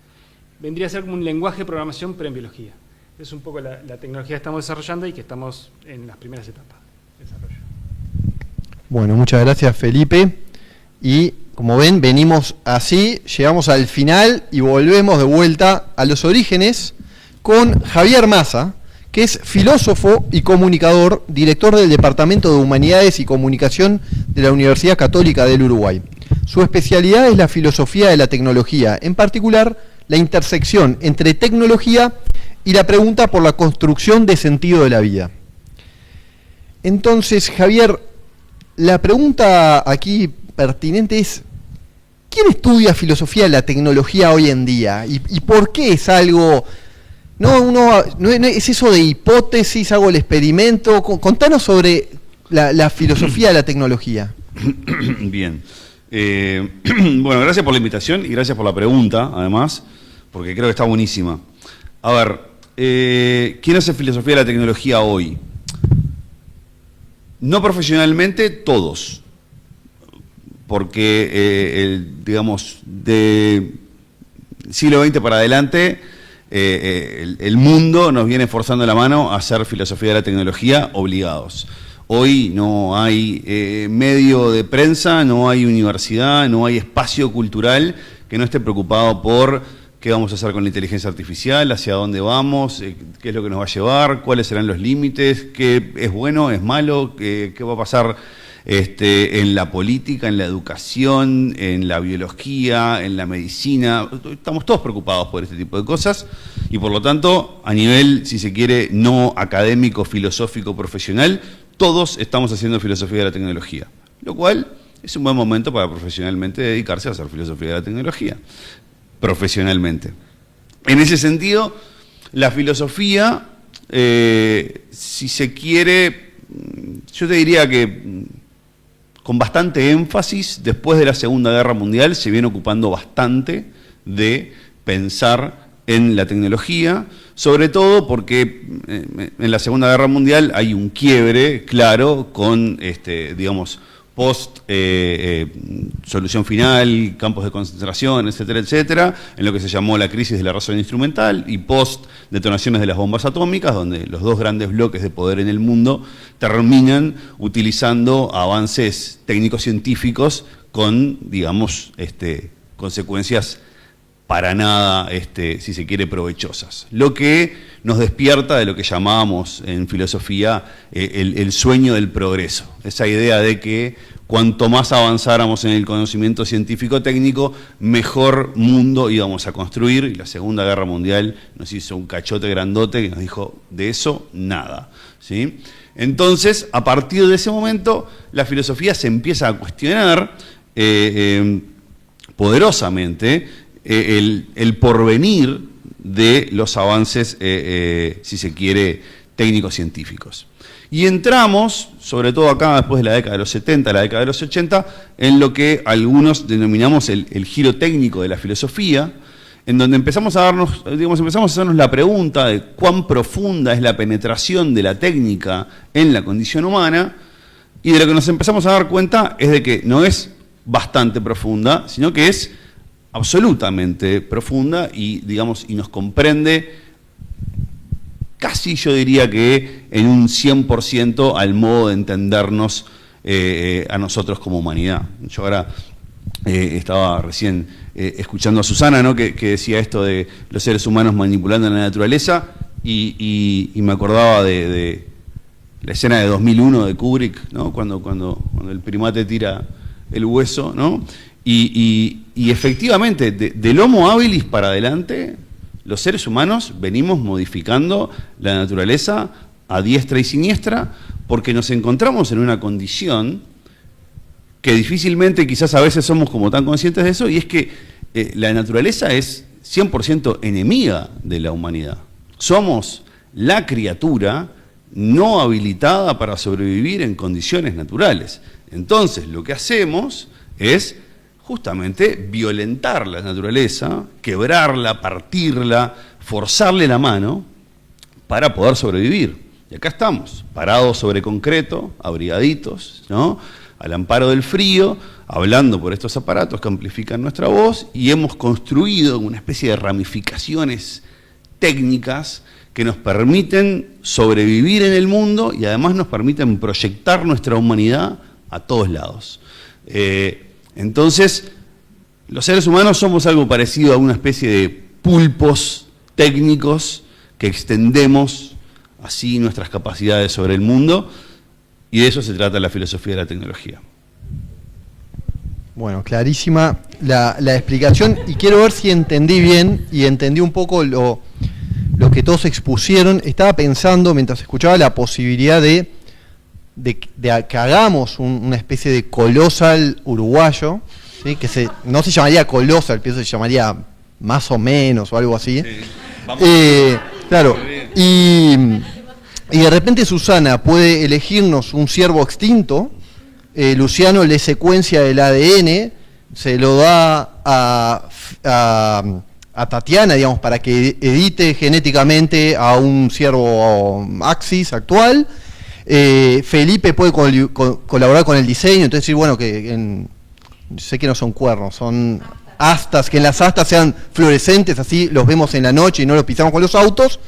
Vendría a ser como un lenguaje de programación, pero en biología. Es un poco la tecnología que estamos desarrollando y que estamos en las primeras etapas de desarrollo. Bueno, muchas gracias, Felipe. Y como ven, venimos así, llegamos al final y volvemos de vuelta a los orígenes con Javier Massa, que es filósofo y comunicador, director del Departamento de Humanidades y Comunicación de la Universidad Católica del Uruguay. Su especialidad es la filosofía de la tecnología, en particular la intersección entre tecnología y la pregunta por la construcción de sentido de la vida. Entonces, Javier, la pregunta aquí pertinente es, ¿quién estudia filosofía de la tecnología hoy en día? ¿Y por qué es algo... No es eso de hipótesis, hago el experimento? Contanos sobre la filosofía de la tecnología. Bien. Bueno, gracias por la invitación y gracias por la pregunta, además, porque creo que está buenísima. A ver, ¿quién hace filosofía de la tecnología hoy? No profesionalmente, todos. Porque, digamos, del siglo XX para adelante, el mundo nos viene forzando la mano a hacer filosofía de la tecnología obligados. Hoy no hay medio de prensa, no hay universidad, no hay espacio cultural que no esté preocupado por qué vamos a hacer con la inteligencia artificial, hacia dónde vamos, qué es lo que nos va a llevar, cuáles serán los límites, qué es bueno, es malo, qué va a pasar en la política, en la educación, en la biología, en la medicina. Estamos todos preocupados por este tipo de cosas y por lo tanto, a nivel, si se quiere, no académico, filosófico, profesional, todos estamos haciendo filosofía de la tecnología, lo cual es un buen momento para profesionalmente dedicarse a hacer filosofía de la tecnología, profesionalmente. En ese sentido, la filosofía, si se quiere, yo te diría que con bastante énfasis, después de la Segunda Guerra Mundial, se viene ocupando bastante de pensar en la tecnología, sobre todo porque en la Segunda Guerra Mundial hay un quiebre claro con, digamos, solución final, campos de concentración, etcétera, etcétera, en lo que se llamó la crisis de la razón instrumental, y post detonaciones de las bombas atómicas, donde los dos grandes bloques de poder en el mundo terminan utilizando avances técnicos científicos con, digamos, consecuencias para nada, si se quiere, provechosas. Lo que nos despierta de lo que llamábamos en filosofía el sueño del progreso. Esa idea de que cuanto más avanzáramos en el conocimiento científico-técnico, mejor mundo íbamos a construir. Y la Segunda Guerra Mundial nos hizo un cachote grandote que nos dijo, de eso nada, ¿sí? Entonces, a partir de ese momento, la filosofía se empieza a cuestionar poderosamente el porvenir de los avances, si se quiere, técnicos científicos. Y entramos, sobre todo acá después de la década de los 70, la década de los 80, en lo que algunos denominamos el giro técnico de la filosofía, en donde empezamos a hacernos la pregunta de cuán profunda es la penetración de la técnica en la condición humana, y de lo que nos empezamos a dar cuenta es de que no es bastante profunda, sino que es absolutamente profunda y, digamos, y nos comprende casi, yo diría que en un 100% al modo de entendernos a nosotros como humanidad. Yo ahora estaba recién escuchando a Susana, ¿no? que decía esto de los seres humanos manipulando la naturaleza y me acordaba de la escena de 2001 de Kubrick, ¿no? cuando el primate tira el hueso, ¿no? Y efectivamente, del Homo habilis para adelante, los seres humanos venimos modificando la naturaleza a diestra y siniestra porque nos encontramos en una condición que difícilmente quizás a veces somos como tan conscientes de eso, y es que la naturaleza es 100% enemiga de la humanidad. Somos la criatura no habilitada para sobrevivir en condiciones naturales. Entonces, lo que hacemos es justamente violentar la naturaleza, quebrarla, partirla, forzarle la mano para poder sobrevivir. Y acá estamos, parados sobre concreto, abrigaditos, ¿no?, al amparo del frío, hablando por estos aparatos que amplifican nuestra voz, y hemos construido una especie de ramificaciones técnicas que nos permiten sobrevivir en el mundo y además nos permiten proyectar nuestra humanidad a todos lados. Entonces, los seres humanos somos algo parecido a una especie de pulpos técnicos que extendemos así nuestras capacidades sobre el mundo, y de eso se trata la filosofía de la tecnología. Bueno, clarísima la explicación, y quiero ver si entendí bien y entendí un poco lo que todos expusieron. Estaba pensando, mientras escuchaba, la posibilidad de que hagamos una especie de colosal uruguayo, ¿sí?, que no se llamaría colosal, pienso que se llamaría más o menos o algo así. Sí, claro, y de repente Susana puede elegirnos un ciervo extinto, Luciano le secuencia el ADN, se lo da a Tatiana, digamos, para que edite genéticamente a un ciervo Axis actual. Felipe puede colaborar con el diseño, entonces decir, bueno, sé que no son cuernos, son astas, que en las astas sean fluorescentes, así los vemos en la noche y no los pisamos con los autos.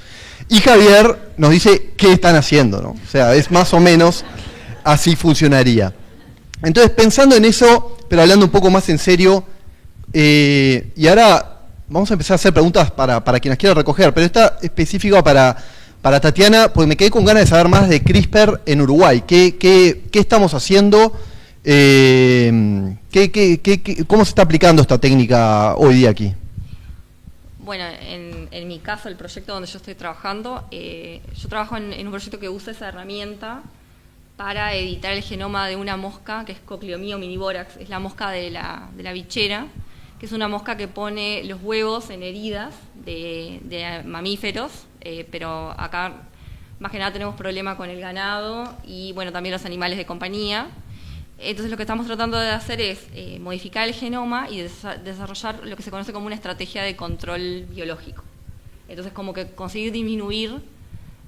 Y Javier nos dice qué están haciendo, ¿no? O sea, es más o menos así funcionaría. Entonces, pensando en eso, pero hablando un poco más en serio, y ahora vamos a empezar a hacer preguntas para quien las quiera recoger, pero esta específica para Tatiana, porque me quedé con ganas de saber más de CRISPR en Uruguay. ¿Qué estamos haciendo? ¿Cómo se está aplicando esta técnica hoy día aquí? Bueno, en mi caso, el proyecto donde yo estoy trabajando, yo trabajo en un proyecto que usa esa herramienta para editar el genoma de una mosca que es Cocleomia omnivorax, es la mosca de la bichera, que es una mosca que pone los huevos en heridas de mamíferos, pero acá más que nada tenemos problema con el ganado y bueno, también los animales de compañía. Entonces lo que estamos tratando de hacer es modificar el genoma y desarrollar lo que se conoce como una estrategia de control biológico. Entonces como que conseguir disminuir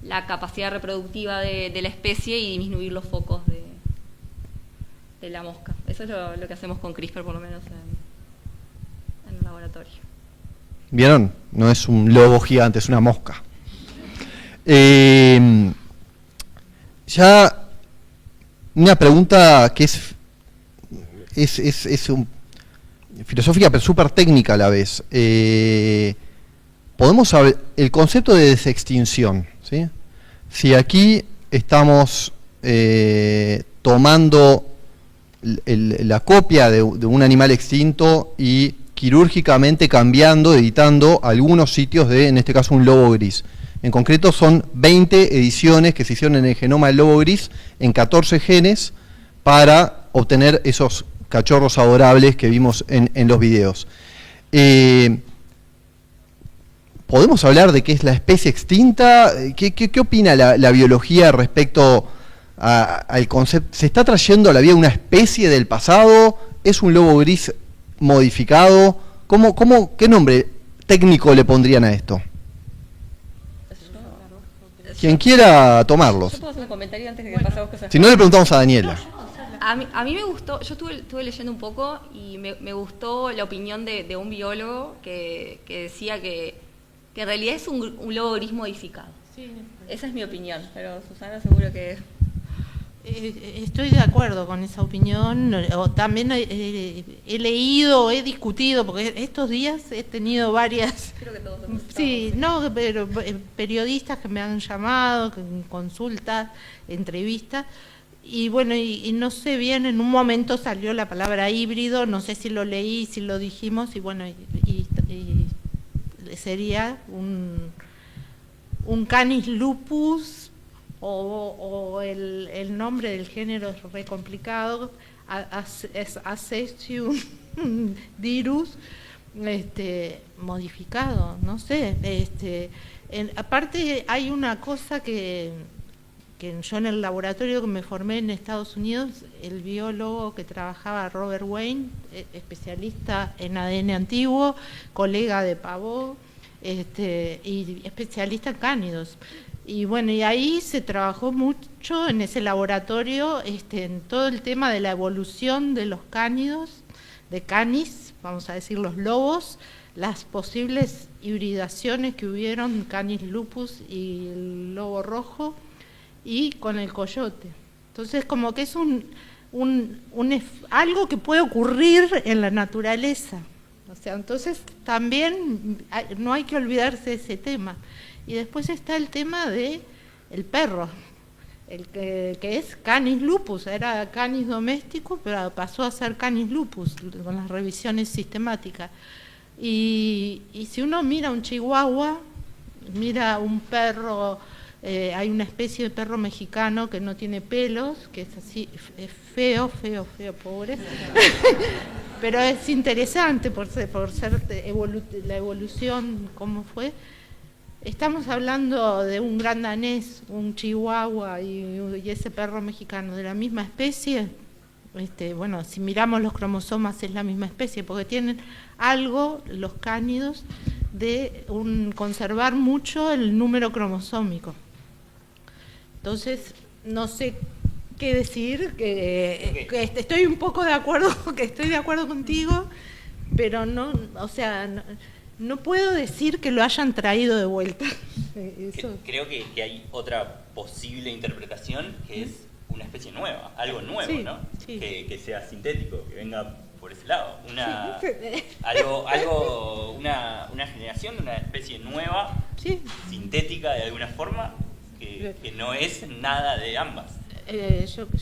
la capacidad reproductiva de la especie y disminuir los focos de la mosca. Eso es lo que hacemos con CRISPR, por lo menos en el laboratorio. ¿Vieron? No es un lobo gigante, es una mosca. Ya una pregunta que es filosófica pero súper técnica a la vez. Podemos saber el concepto de desextinción, ¿sí? Si aquí estamos tomando la copia de un animal extinto y quirúrgicamente cambiando, editando algunos sitios en este caso, un lobo gris. En concreto son 20 ediciones que se hicieron en el genoma del lobo gris en 14 genes para obtener esos cachorros adorables que vimos en los videos. ¿Podemos hablar de qué es la especie extinta? ¿Qué opina la biología respecto al concepto? ¿Se está trayendo a la vida una especie del pasado? ¿Es un lobo gris modificado? ¿Qué nombre técnico le pondrían a esto? Quien quiera tomarlos. Yo puedo hacer un comentario antes de que pasemos cosas. Si no, le preguntamos a Daniela. A mí me gustó, yo estuve leyendo un poco y me gustó la opinión de un biólogo que decía que en realidad es un lobo gris modificado. Sí. Esa es mi opinión, pero Susana seguro que... Estoy de acuerdo con esa opinión. También he leído, he discutido, porque estos días he tenido varias... Creo que todos pero periodistas que me han llamado, consultas, entrevistas, Y bueno, y no sé bien, en un momento salió la palabra híbrido, no sé si lo leí, si lo dijimos, y bueno, y sería un Canis lupus, o el nombre del género es re complicado, es Ascetium dirus, modificado, no sé. Aparte hay una cosa que yo en el laboratorio que me formé en Estados Unidos, el biólogo que trabajaba, Robert Wayne, especialista en ADN antiguo, colega de Pavot, y especialista en cánidos. Y bueno, y ahí se trabajó mucho en ese laboratorio, en todo el tema de la evolución de los cánidos, de canis, vamos a decir los lobos, las posibles hibridaciones que hubieron, Canis lupus y el lobo rojo, y con el coyote. Entonces, como que es algo que puede ocurrir en la naturaleza. O sea, entonces también no hay que olvidarse de ese tema. Y después está el tema de el perro, el que es Canis lupus, era Canis doméstico, pero pasó a ser Canis lupus con las revisiones sistemáticas. Y si uno mira un chihuahua, mira un perro, hay una especie de perro mexicano que no tiene pelos, que es así, es feo, pobre, pero es interesante por ser la evolución, cómo fue. Estamos hablando de un gran danés, un chihuahua y ese perro mexicano de la misma especie. Bueno, si miramos los cromosomas es la misma especie, porque tienen algo, los cánidos, de conservar mucho el número cromosómico. Entonces, no sé qué decir, que estoy un poco de acuerdo, que estoy de acuerdo contigo, pero no, o sea, no puedo decir que lo hayan traído de vuelta. Eso. Creo que hay otra posible interpretación, que es una especie nueva, algo nuevo, sí, ¿no? Sí. Que sea sintético, que venga por ese lado. Una generación de una especie nueva, sí, sintética de alguna forma, que no es nada de ambas.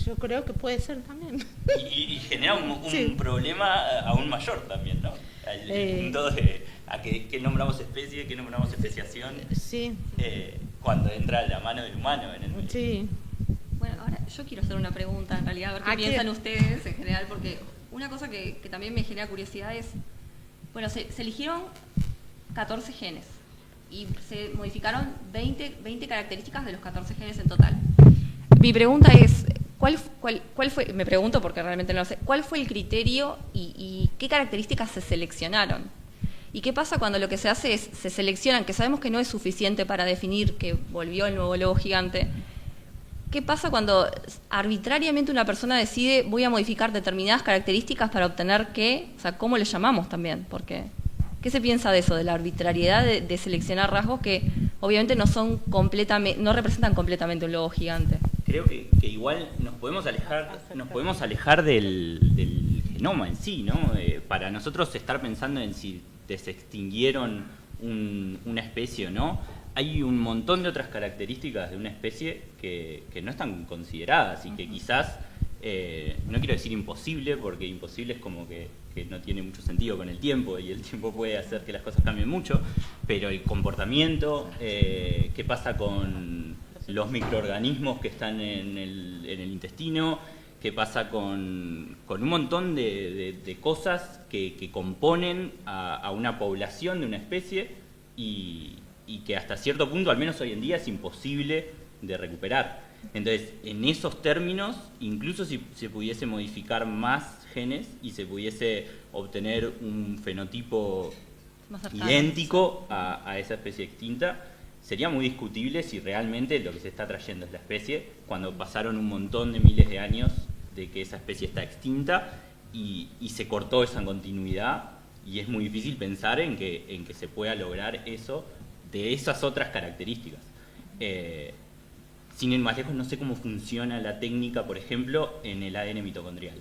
Yo creo que puede ser también. Y genera un sí. problema aún mayor también, ¿no? El punto de qué nombramos especie, qué nombramos especiación, sí. Cuando entra la mano del humano en el medio. Sí. Bueno, ahora yo quiero hacer una pregunta, en realidad, a ver qué piensan ustedes en general, porque una cosa que también me genera curiosidad es, bueno, se eligieron 14 genes y se modificaron 20 características de los 14 genes en total. Mi pregunta es, ¿cuál fue, me pregunto porque realmente no lo sé, cuál fue el criterio y qué características se seleccionaron? ¿Y qué pasa cuando lo que se hace es, se seleccionan, que sabemos que no es suficiente para definir que volvió el nuevo lobo gigante? ¿Qué pasa cuando arbitrariamente una persona decide voy a modificar determinadas características para obtener qué? O sea, ¿cómo le llamamos también? Porque, ¿qué se piensa de eso, de la arbitrariedad de seleccionar rasgos que obviamente no representan completamente un lobo gigante? Creo que igual nos podemos alejar del genoma en sí, ¿no? Para nosotros estar pensando en si desextinguieron una especie o no, hay un montón de otras características de una especie que no están consideradas y que quizás, no quiero decir imposible, porque imposible es como que no tiene mucho sentido con el tiempo y el tiempo puede hacer que las cosas cambien mucho, pero el comportamiento, qué pasa con los microorganismos que están en el intestino, qué pasa con un montón de cosas que componen a una población de una especie y que hasta cierto punto, al menos hoy en día, es imposible de recuperar. Entonces, en esos términos, incluso si se pudiese modificar más genes y se pudiese obtener un fenotipo idéntico a esa especie extinta, sería muy discutible si realmente lo que se está trayendo es la especie, cuando pasaron un montón de miles de años de que esa especie está extinta y se cortó esa continuidad, y es muy difícil pensar en que se pueda lograr eso de esas otras características. Sin ir más lejos, no sé cómo funciona la técnica, por ejemplo, en el ADN mitocondrial.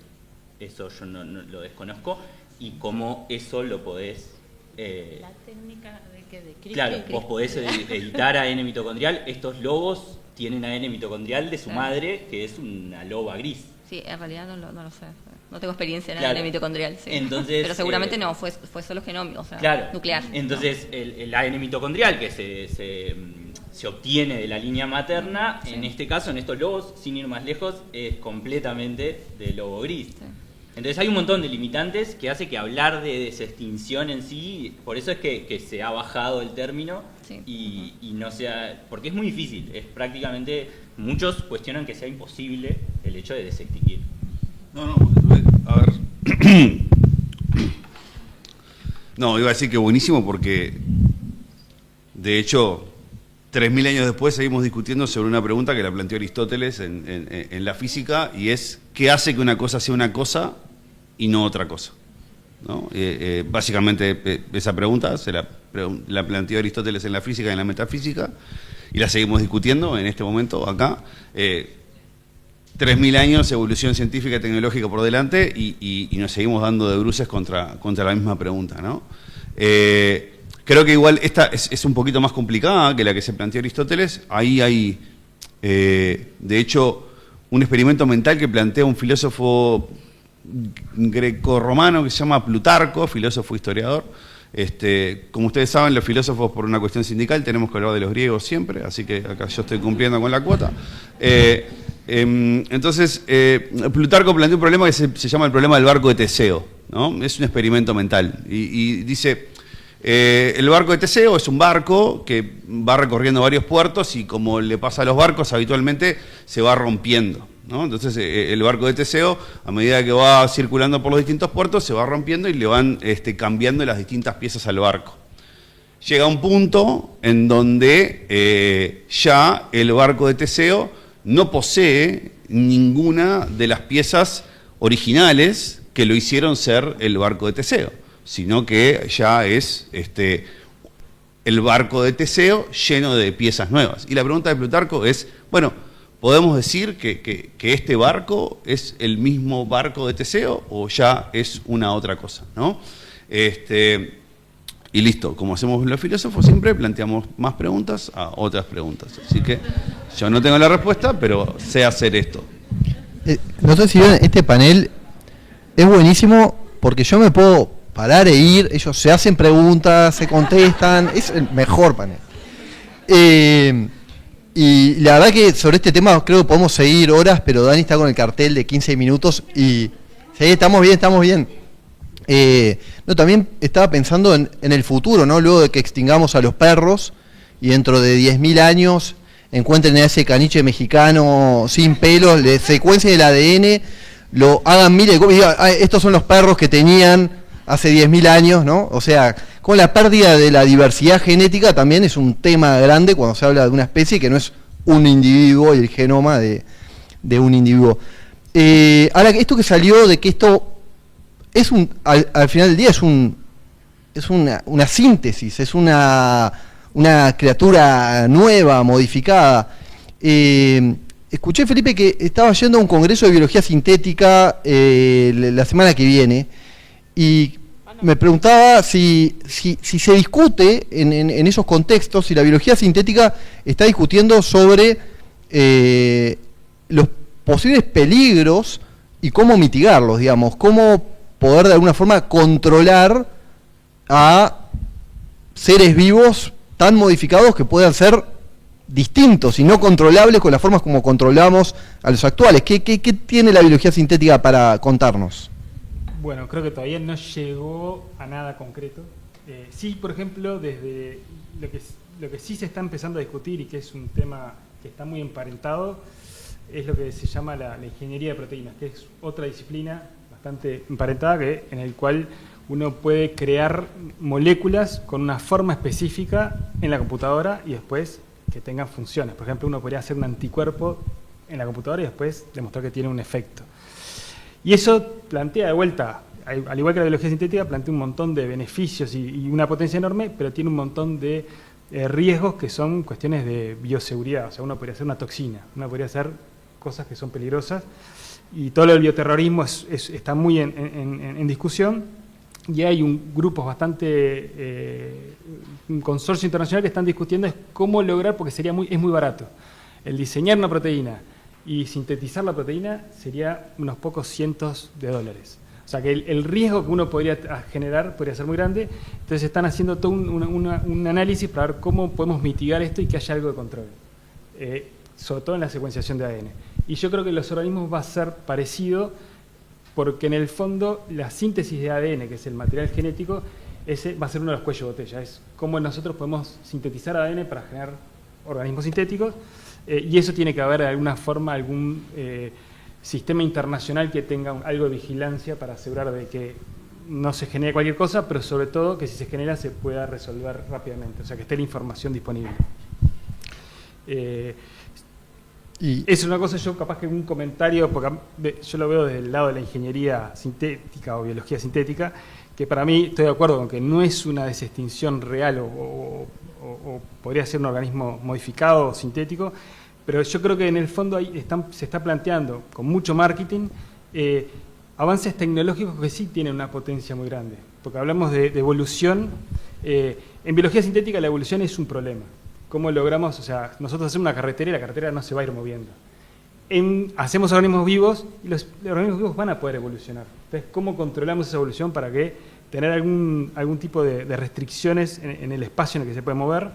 Eso yo no lo desconozco, y cómo eso lo podés... la técnica de CRISPR. Claro, vos podés editar ADN mitocondrial. Estos lobos tienen ADN mitocondrial de su Claro. madre, que es una loba gris. Sí, en realidad no lo sé. No tengo experiencia en Claro. ADN mitocondrial. Sí. Entonces, pero seguramente no, fue solo genómico, o sea, Claro. nuclear. Entonces, el ADN mitocondrial que se obtiene de la línea materna, Sí. en este caso, en estos lobos, sin ir más lejos, es completamente de lobo gris. Sí. Entonces hay un montón de limitantes que hace que hablar de desextinción en sí, por eso es que se ha bajado el término Sí. y no sea, porque es muy difícil, es prácticamente, muchos cuestionan que sea imposible el hecho de desextinguir. No, a ver. No, iba a decir que buenísimo porque, de hecho, 3000 años después seguimos discutiendo sobre una pregunta que la planteó Aristóteles en la física, y es ¿qué hace que una cosa sea una cosa y no otra cosa? ¿No? Básicamente esa pregunta la planteó Aristóteles en la física y en la metafísica, y la seguimos discutiendo en este momento acá. 3000 años, evolución científica y tecnológica por delante, y nos seguimos dando de bruces contra la misma pregunta, ¿no? Creo que igual esta es un poquito más complicada que la que se planteó Aristóteles. Ahí hay, de hecho, un experimento mental que plantea un filósofo grecorromano que se llama Plutarco, filósofo historiador. Como ustedes saben, los filósofos, por una cuestión sindical, tenemos que hablar de los griegos siempre, así que acá yo estoy cumpliendo con la cuota. Entonces, Plutarco plantea un problema que se llama el problema del barco de Teseo, ¿no? Es un experimento mental, y dice, el barco de Teseo es un barco que va recorriendo varios puertos, y como le pasa a los barcos, habitualmente se va rompiendo, ¿no? Entonces, el barco de Teseo, a medida que va circulando por los distintos puertos, se va rompiendo y le van cambiando las distintas piezas al barco. Llega un punto en donde ya el barco de Teseo no posee ninguna de las piezas originales que lo hicieron ser el barco de Teseo, sino que ya es el barco de Teseo lleno de piezas nuevas. Y la pregunta de Plutarco es, bueno, ¿podemos decir que este barco es el mismo barco de Teseo o ya es una otra cosa, ¿no? Y listo, como hacemos los filósofos, siempre planteamos más preguntas a otras preguntas. Así que yo no tengo la respuesta, pero sé hacer esto. No sé si ven, este panel es buenísimo porque yo me puedo parar e ir, ellos se hacen preguntas, se contestan, es el mejor panel. Y la verdad que sobre este tema creo que podemos seguir horas, pero Dani está con el cartel de 15 minutos y sí, estamos bien. No, también estaba pensando en el futuro, ¿no? Luego de que extingamos a los perros y dentro de 10.000 años encuentren a ese caniche mexicano sin pelos, le secuencien el ADN, lo hagan miles de copias y digan, estos son los perros que tenían hace 10.000 años, ¿no? O sea, con la pérdida de la diversidad genética también es un tema grande cuando se habla de una especie que no es un individuo y el genoma de un individuo. Ahora, esto que salió de que esto es al final del día es una síntesis, es una criatura nueva, modificada. Escuché, Felipe, que estaba yendo a un congreso de biología sintética la semana que viene y me preguntaba si se discute en esos contextos, si la biología sintética está discutiendo sobre los posibles peligros y cómo mitigarlos, digamos, cómo poder de alguna forma controlar a seres vivos tan modificados que puedan ser distintos y no controlables con las formas como controlamos a los actuales. ¿Qué tiene la biología sintética para contarnos? Bueno, creo que todavía no llegó a nada concreto. Sí, por ejemplo, desde lo que sí se está empezando a discutir y que es un tema que está muy emparentado, es lo que se llama la ingeniería de proteínas, que es otra disciplina bastante emparentada, en el cual uno puede crear moléculas con una forma específica en la computadora y después que tengan funciones. Por ejemplo, uno podría hacer un anticuerpo en la computadora y después demostrar que tiene un efecto. Y eso plantea de vuelta, al igual que la biología sintética, plantea un montón de beneficios y una potencia enorme, pero tiene un montón de riesgos que son cuestiones de bioseguridad. O sea, uno podría hacer una toxina, uno podría hacer cosas que son peligrosas. Y todo lo del bioterrorismo está muy en discusión, y hay grupos bastante, un consorcio internacional que están discutiendo es cómo lograr, porque es muy barato, El diseñar una proteína y sintetizar la proteína sería unos pocos cientos de dólares. O sea que el riesgo que uno podría generar podría ser muy grande. Entonces están haciendo todo un análisis para ver cómo podemos mitigar esto y que haya algo de control. Sobre todo en la secuenciación de ADN. Y yo creo que los organismos va a ser parecido, porque en el fondo la síntesis de ADN, que es el material genético, ese va a ser uno de los cuellos de botella. Es cómo nosotros podemos sintetizar ADN para generar organismos sintéticos, y eso tiene que haber de alguna forma algún sistema internacional que tenga algo de vigilancia para asegurar de que no se genere cualquier cosa, pero sobre todo que si se genera se pueda resolver rápidamente, o sea que esté la información disponible. Y es una cosa, yo capaz que un comentario, porque yo lo veo desde el lado de la ingeniería sintética o biología sintética, que para mí estoy de acuerdo con que no es una desextinción real o podría ser un organismo modificado o sintético, pero yo creo que en el fondo ahí se está planteando con mucho marketing avances tecnológicos que sí tienen una potencia muy grande, porque hablamos de evolución. En biología sintética la evolución es un problema. ¿Cómo logramos? O sea, nosotros hacemos una carretera y la carretera no se va a ir moviendo. Hacemos organismos vivos y los organismos vivos van a poder evolucionar. Entonces, ¿cómo controlamos esa evolución para que tener algún tipo de restricciones en el espacio en el que se puede mover?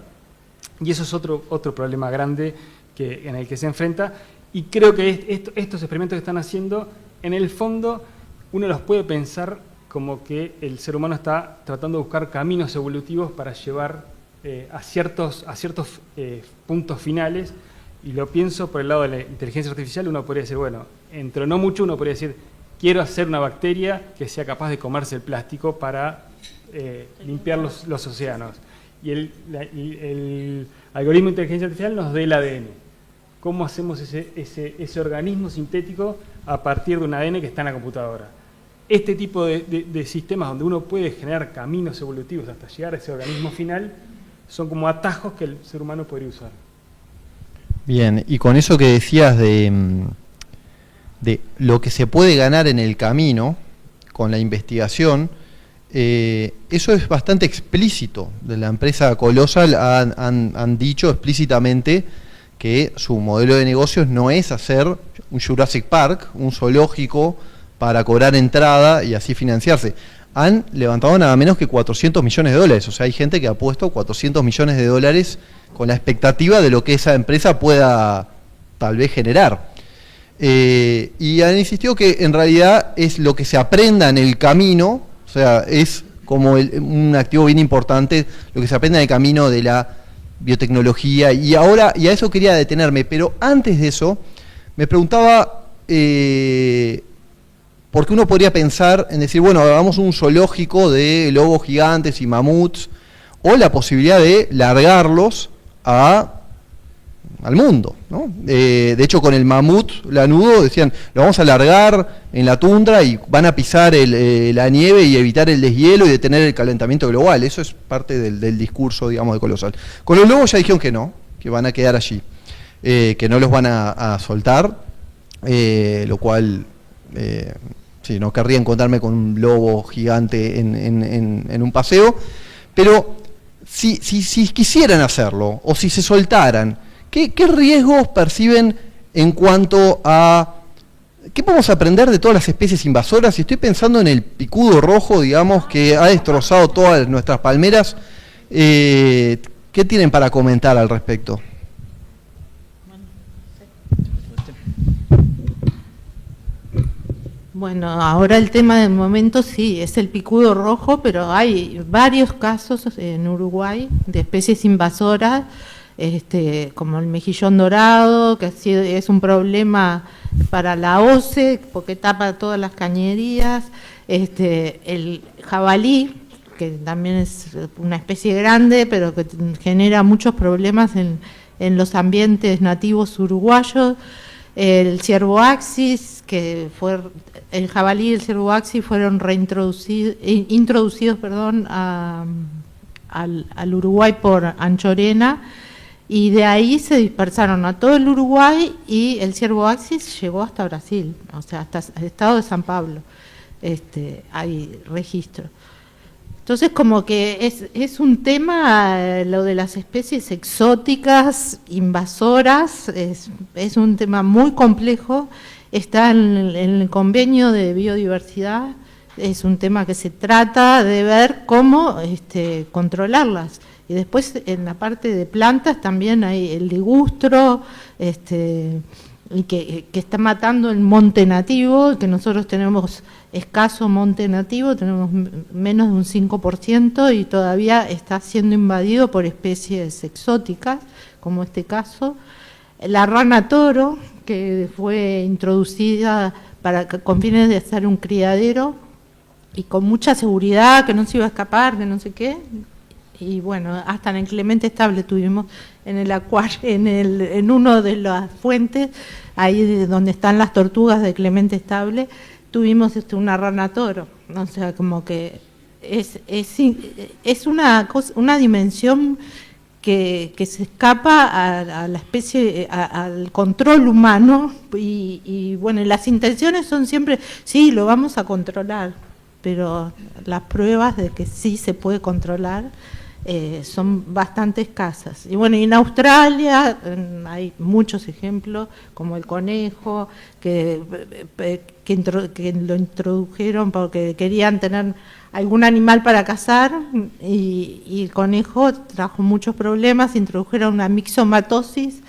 Y eso es otro problema grande en el que se enfrenta. Y creo que estos experimentos que están haciendo, en el fondo, uno los puede pensar como que el ser humano está tratando de buscar caminos evolutivos para llevar a ciertos puntos finales, y lo pienso por el lado de la inteligencia artificial. Uno podría decir, bueno, entre no mucho uno podría decir, quiero hacer una bacteria que sea capaz de comerse el plástico para limpiar los océanos. Y el algoritmo de inteligencia artificial nos dé el ADN. ¿Cómo hacemos ese organismo sintético a partir de un ADN que está en la computadora? Este tipo de sistemas donde uno puede generar caminos evolutivos hasta llegar a ese organismo final son como atajos que el ser humano podría usar. Bien, y con eso que decías de lo que se puede ganar en el camino con la investigación, eso es bastante explícito. De la empresa Colossal han dicho explícitamente que su modelo de negocios no es hacer un Jurassic Park, un zoológico para cobrar entrada y así financiarse. Han levantado nada menos que $400 millones. O sea, hay gente que ha puesto $400 millones con la expectativa de lo que esa empresa pueda tal vez generar. Y han insistido que en realidad es lo que se aprenda en el camino, o sea, es como un activo bien importante, lo que se aprenda en el camino de la biotecnología. Y a eso quería detenerme, pero antes de eso me preguntaba... porque uno podría pensar en decir, bueno, hagamos un zoológico de lobos gigantes y mamuts, o la posibilidad de largarlos al mundo, ¿no? De hecho, con el mamut lanudo decían, lo vamos a largar en la tundra y van a pisar la nieve y evitar el deshielo y detener el calentamiento global. Eso es parte del discurso, digamos, de Colossal. Con los lobos ya dijeron que no, que van a quedar allí, que no los van a soltar, lo cual... sí, no querría encontrarme con un lobo gigante en un paseo, pero si quisieran hacerlo o si se soltaran, ¿qué riesgos perciben en cuanto a qué podemos aprender de todas las especies invasoras? Y estoy pensando en el picudo rojo, digamos, que ha destrozado todas nuestras palmeras. ¿Qué tienen para comentar al respecto? Bueno, ahora el tema del momento sí, es el picudo rojo, pero hay varios casos en Uruguay de especies invasoras, como el mejillón dorado, que es un problema para la OCE, porque tapa todas las cañerías, el jabalí, que también es una especie grande, pero que genera muchos problemas en los ambientes nativos uruguayos, el ciervo axis, que fue el jabalí y el ciervo axis fueron introducidos al Uruguay por Anchorena, y de ahí se dispersaron a todo el Uruguay, y el ciervo axis llegó hasta Brasil, o sea, hasta el estado de San Pablo. Hay registro. Entonces, como que es un tema, lo de las especies exóticas, invasoras, es un tema muy complejo. Está en el convenio de biodiversidad, es un tema que se trata de ver cómo controlarlas. Y después en la parte de plantas también hay el ligustro, y que está matando el monte nativo, que nosotros tenemos escaso monte nativo, tenemos menos de un 5% y todavía está siendo invadido por especies exóticas, como este caso. La rana toro, que fue introducida con fines de hacer un criadero y con mucha seguridad, que no se iba a escapar, que no sé qué. Y bueno, hasta en el Clemente Estable tuvimos en el acuario, en uno de las fuentes, ahí donde están las tortugas de Clemente Estable, tuvimos una rana toro. O sea, como que es una dimensión que se escapa a la especie, al control humano, y bueno, las intenciones son siempre, sí, lo vamos a controlar, pero las pruebas de que sí se puede controlar son bastante escasas. Y bueno, en Australia hay muchos ejemplos, como el conejo, que lo introdujeron porque querían tener algún animal para cazar, y el conejo trajo muchos problemas. Introdujeron una mixomatosis,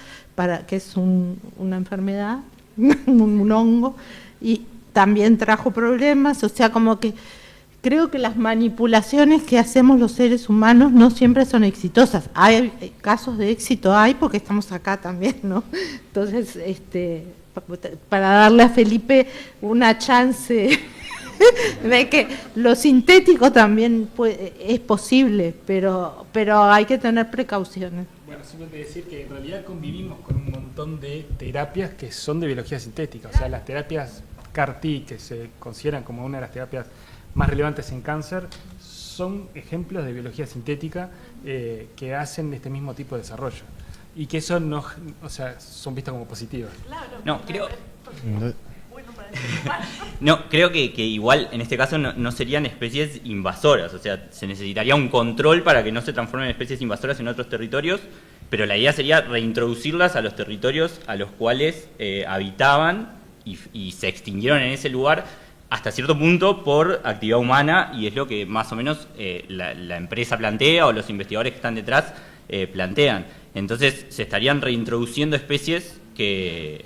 que es una enfermedad, un hongo, y también trajo problemas. O sea, como que creo que las manipulaciones que hacemos los seres humanos no siempre son exitosas. Hay casos de éxito, porque estamos acá también, ¿no? Entonces, para darle a Felipe una chance de que lo sintético también es posible, pero hay que tener precauciones. Bueno, simplemente decir que en realidad convivimos con un montón de terapias que son de biología sintética. O sea, las terapias CAR-T, que se consideran como una de las terapias más relevantes en cáncer, son ejemplos de biología sintética que hacen este mismo tipo de desarrollo. Y que eso no, o sea, son vistas como positivas. Creo que igual en este caso no serían especies invasoras, o sea, se necesitaría un control para que no se transformen en especies invasoras en otros territorios, pero la idea sería reintroducirlas a los territorios a los cuales habitaban y se extinguieron en ese lugar hasta cierto punto por actividad humana, y es lo que más o menos la empresa plantea o los investigadores que están detrás plantean. Entonces se estarían reintroduciendo especies que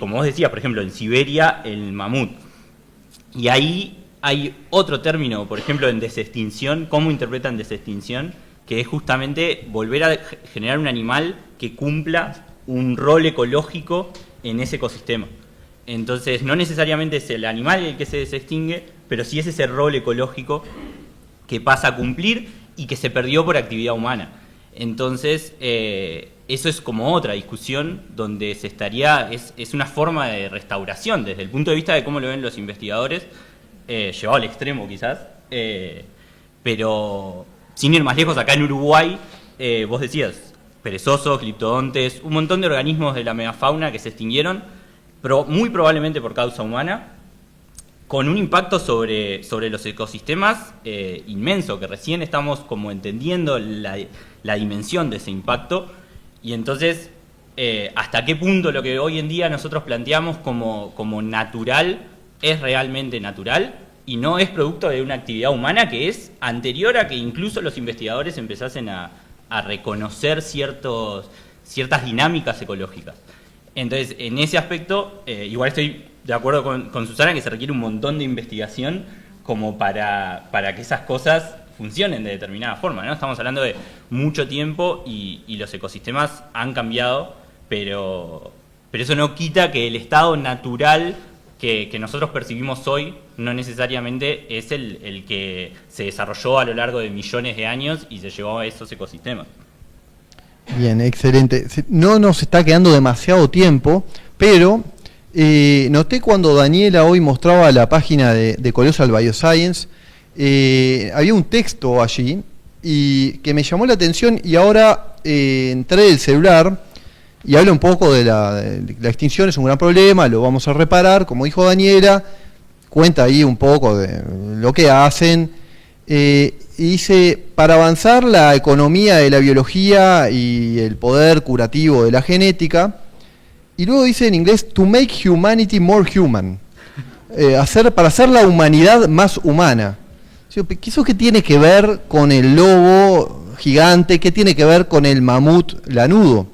como vos decías, por ejemplo, en Siberia el mamut. Y ahí hay otro término, por ejemplo, en desextinción, cómo interpretan desextinción, que es justamente volver a generar un animal que cumpla un rol ecológico en ese ecosistema. Entonces, no necesariamente es el animal el que se desextingue, pero sí es ese rol ecológico que pasa a cumplir y que se perdió por actividad humana. Entonces, eso es como otra discusión donde se estaría, es una forma de restauración desde el punto de vista de cómo lo ven los investigadores, llevado al extremo quizás, pero sin ir más lejos, acá en Uruguay, vos decías, perezosos, gliptodontes, un montón de organismos de la megafauna que se extinguieron, pero muy probablemente por causa humana, con un impacto sobre los ecosistemas inmenso, que recién estamos como entendiendo la dimensión de ese impacto, y entonces hasta qué punto lo que hoy en día nosotros planteamos como natural es realmente natural y no es producto de una actividad humana que es anterior a que incluso los investigadores empezasen a reconocer ciertas dinámicas ecológicas. Entonces, en ese aspecto, igual estoy de acuerdo con Susana que se requiere un montón de investigación como para que esas cosas funcionen de determinada forma, ¿no? Estamos hablando de mucho tiempo y los ecosistemas han cambiado, pero eso no quita que el estado natural que nosotros percibimos hoy no necesariamente es el que se desarrolló a lo largo de millones de años y se llevó a esos ecosistemas. Bien, excelente. No nos está quedando demasiado tiempo, pero noté cuando Daniela hoy mostraba la página de Colossal Bioscience, había un texto allí y que me llamó la atención, y ahora entré el celular y habla un poco de la extinción. Es un gran problema, lo vamos a reparar, como dijo Daniela, cuenta ahí un poco de lo que hacen, y dice, para avanzar la economía de la biología y el poder curativo de la genética, y luego dice en inglés, to make humanity more human, para hacer la humanidad más humana. ¿Eso qué tiene que ver con el lobo gigante? ¿Qué tiene que ver con el mamut lanudo?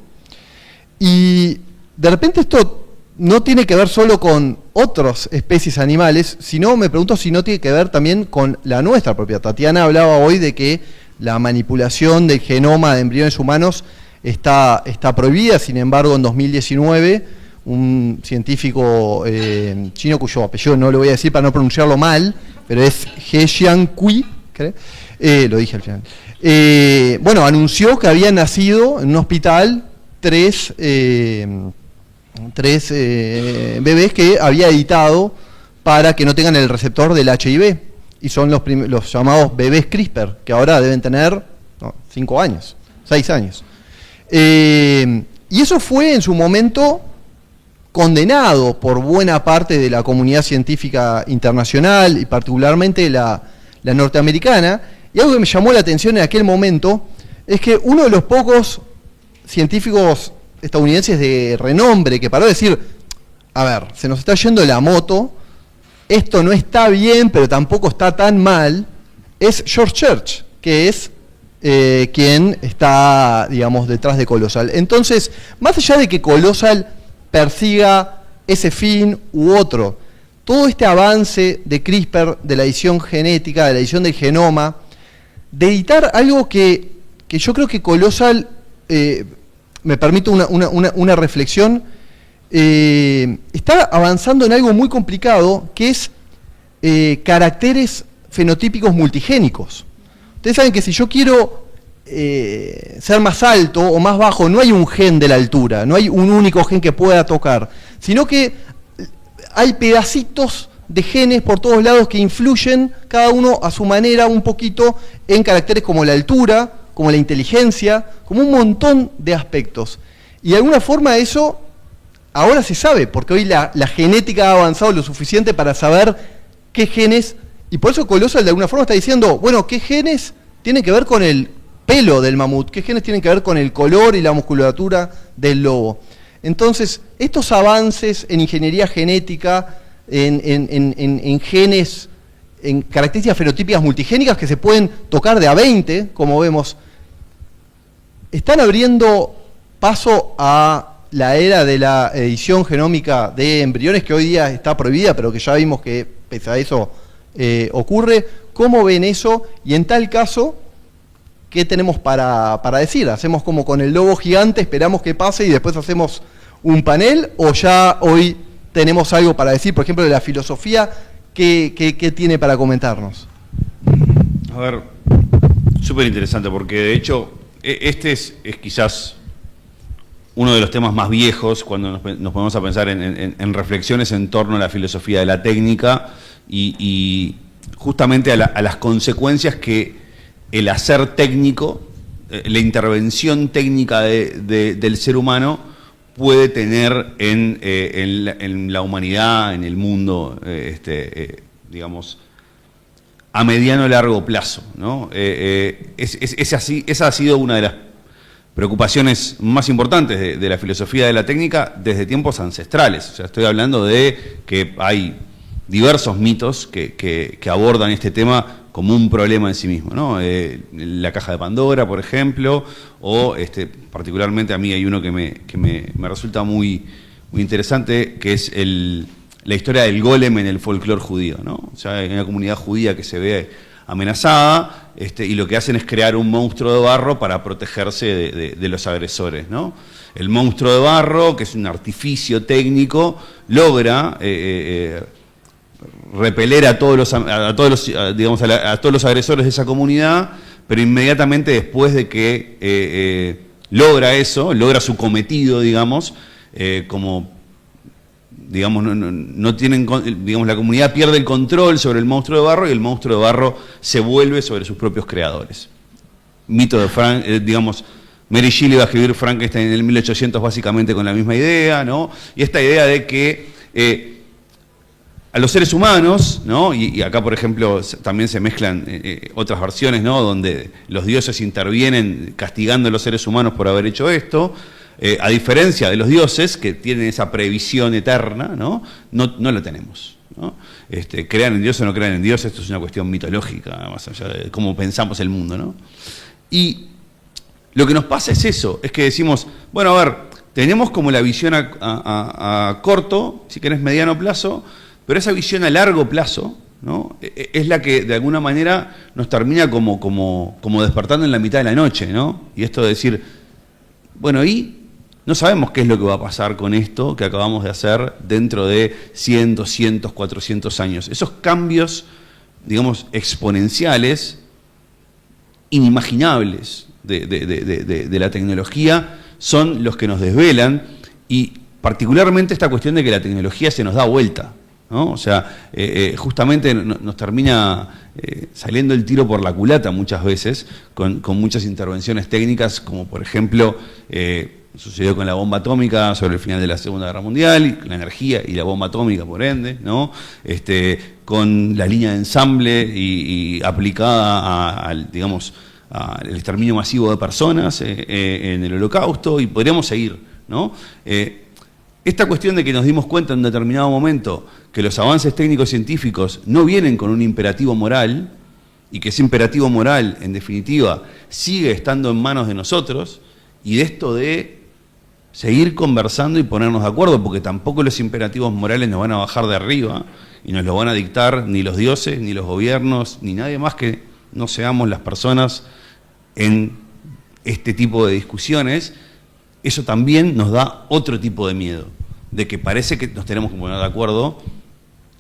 Y de repente esto no tiene que ver solo con otras especies animales, sino me pregunto si no tiene que ver también con la nuestra propia. Tatiana hablaba hoy de que la manipulación del genoma de embriones humanos está prohibida. Sin embargo, en 2019, un científico chino, cuyo apellido no lo voy a decir para no pronunciarlo mal, pero es He Jiankui, lo dije al final, bueno, anunció que habían nacido en un hospital tres bebés que había editado para que no tengan el receptor del HIV, y son los llamados bebés CRISPR, que ahora deben tener 5 años, 6 años. Y eso fue en su momento condenado por buena parte de la comunidad científica internacional y particularmente la norteamericana, y algo que me llamó la atención en aquel momento es que uno de los pocos científicos estadounidenses de renombre que paró de decir, a ver, se nos está yendo la moto, esto no está bien, pero tampoco está tan mal, es George Church, que es quien está, digamos, detrás de Colossal. Entonces, más allá de que Colossal persiga ese fin u otro, todo este avance de CRISPR, de la edición genética, de la edición del genoma, de editar algo que yo creo que Colossal, me permito una reflexión, está avanzando en algo muy complicado, que es caracteres fenotípicos multigénicos. Ustedes saben que si yo quiero ser más alto o más bajo, no hay un gen de la altura, no hay un único gen que pueda tocar, sino que hay pedacitos de genes por todos lados que influyen, cada uno a su manera, un poquito en caracteres como la altura, como la inteligencia, como un montón de aspectos. Y de alguna forma eso ahora se sabe, porque hoy la genética ha avanzado lo suficiente para saber qué genes, y por eso Colossal de alguna forma está diciendo, bueno, qué genes tienen que ver con el pelo del mamut, qué genes tienen que ver con el color y la musculatura del lobo. Entonces, estos avances en ingeniería genética, en genes, en características fenotípicas multigénicas que se pueden tocar de a 20, como vemos, están abriendo paso a la era de la edición genómica de embriones, que hoy día está prohibida, pero que ya vimos que pese a eso ocurre. ¿Cómo ven eso? Y en tal caso, ¿qué tenemos para decir? ¿Hacemos como con el lobo gigante, esperamos que pase y después hacemos un panel? ¿O ya hoy tenemos algo para decir, por ejemplo, de la filosofía? ¿Qué tiene para comentarnos? A ver, súper interesante, porque de hecho este es quizás uno de los temas más viejos cuando nos ponemos a pensar en reflexiones en torno a la filosofía de la técnica y justamente a las consecuencias que el hacer técnico, la intervención técnica del ser humano puede tener en la humanidad, en el mundo, digamos, a mediano o largo plazo, ¿no? Esa ha sido una de las preocupaciones más importantes de la filosofía de la técnica desde tiempos ancestrales. O sea, estoy hablando de que hay diversos mitos que abordan este tema como un problema en sí mismo, ¿no? La caja de Pandora, por ejemplo, o particularmente a mí hay uno que me resulta muy interesante, que es la historia del golem en el folclore judío, ¿no? O sea, hay una comunidad judía que se ve amenazada, y lo que hacen es crear un monstruo de barro para protegerse de los agresores, ¿no? El monstruo de barro, que es un artificio técnico, logra repeler a todos los agresores de esa comunidad, pero inmediatamente después de que logra su cometido, digamos, como digamos, no tienen, digamos, la comunidad pierde el control sobre el monstruo de barro y el monstruo de barro se vuelve sobre sus propios creadores. Mito de digamos, Mary Shelley va a escribir Frankenstein en el 1800 básicamente con la misma idea, ¿no? Y esta idea de que a los seres humanos, ¿no? Y acá, por ejemplo, también se mezclan otras versiones, ¿no? Donde los dioses intervienen castigando a los seres humanos por haber hecho esto. A diferencia de los dioses, que tienen esa previsión eterna, ¿no? No lo tenemos, ¿no? Crean en Dios o no crean en Dios, esto es una cuestión mitológica, más allá de cómo pensamos el mundo, ¿no? Y lo que nos pasa es eso, es que decimos, bueno, a ver, tenemos como la visión a corto, si querés mediano plazo, pero esa visión a largo plazo, ¿no? Es la que de alguna manera nos termina como despertando en la mitad de la noche, ¿no? Y esto de decir, bueno, y no sabemos qué es lo que va a pasar con esto que acabamos de hacer dentro de 100, 200, 400 años. Esos cambios, digamos, exponenciales, inimaginables de la tecnología, son los que nos desvelan, y particularmente esta cuestión de que la tecnología se nos da vuelta, ¿no? O sea, justamente nos termina saliendo el tiro por la culata muchas veces, con muchas intervenciones técnicas, como por ejemplo sucedió con la bomba atómica sobre el final de la Segunda Guerra Mundial, la energía y la bomba atómica por ende, ¿no? Con la línea de ensamble y aplicada al exterminio masivo de personas en el Holocausto, y podríamos seguir, ¿no? Esta cuestión de que nos dimos cuenta en un determinado momento que los avances técnicos científicos no vienen con un imperativo moral, y que ese imperativo moral, en definitiva, sigue estando en manos de nosotros, y de esto de seguir conversando y ponernos de acuerdo, porque tampoco los imperativos morales nos van a bajar de arriba y nos lo van a dictar ni los dioses, ni los gobiernos, ni nadie más que no seamos las personas en este tipo de discusiones. Eso también nos da otro tipo de miedo, de que parece que nos tenemos que poner de acuerdo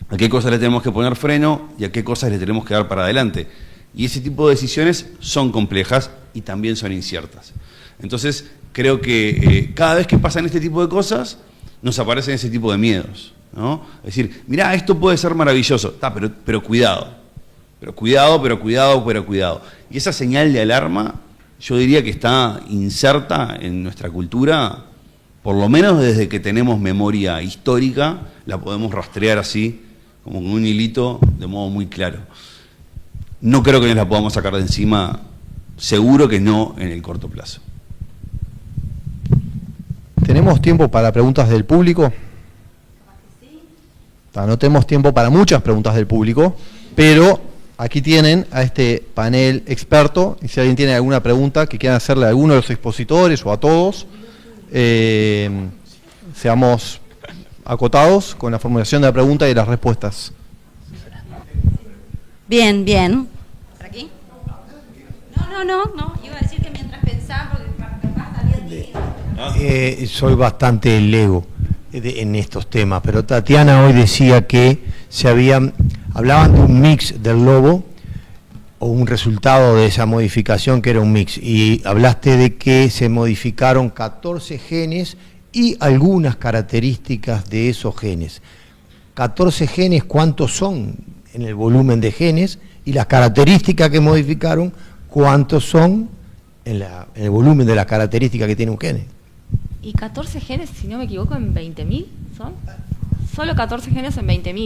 a qué cosas le tenemos que poner freno y a qué cosas le tenemos que dar para adelante. Y ese tipo de decisiones son complejas y también son inciertas. Entonces, creo que cada vez que pasan este tipo de cosas, nos aparecen ese tipo de miedos, ¿no? Es decir, mirá, esto puede ser maravilloso, pero cuidado, pero cuidado. Y esa señal de alarma, yo diría que está inserta en nuestra cultura, por lo menos desde que tenemos memoria histórica, la podemos rastrear así, como con un hilito, de modo muy claro. No creo que nos la podamos sacar de encima, seguro que no en el corto plazo. ¿Tenemos tiempo para preguntas del público? No tenemos tiempo para muchas preguntas del público, pero aquí tienen a este panel experto, y si alguien tiene alguna pregunta que quieran hacerle a alguno de los expositores o a todos, seamos acotados con la formulación de la pregunta y de las respuestas. Bien. ¿Por aquí? No. Iba a decir que mientras pensaba, porque capaz salía soy bastante lego en estos temas, pero Tatiana hoy decía que hablaban de un mix del lobo, o un resultado de esa modificación que era un mix, y hablaste de que se modificaron 14 genes y algunas características de esos genes. 14 genes, ¿cuántos son en el volumen de genes? Y las características que modificaron, ¿cuántos son en el volumen de las características que tiene un gene? Y 14 genes, si no me equivoco, en 20.000 son. Solo 14 genes en 20.000.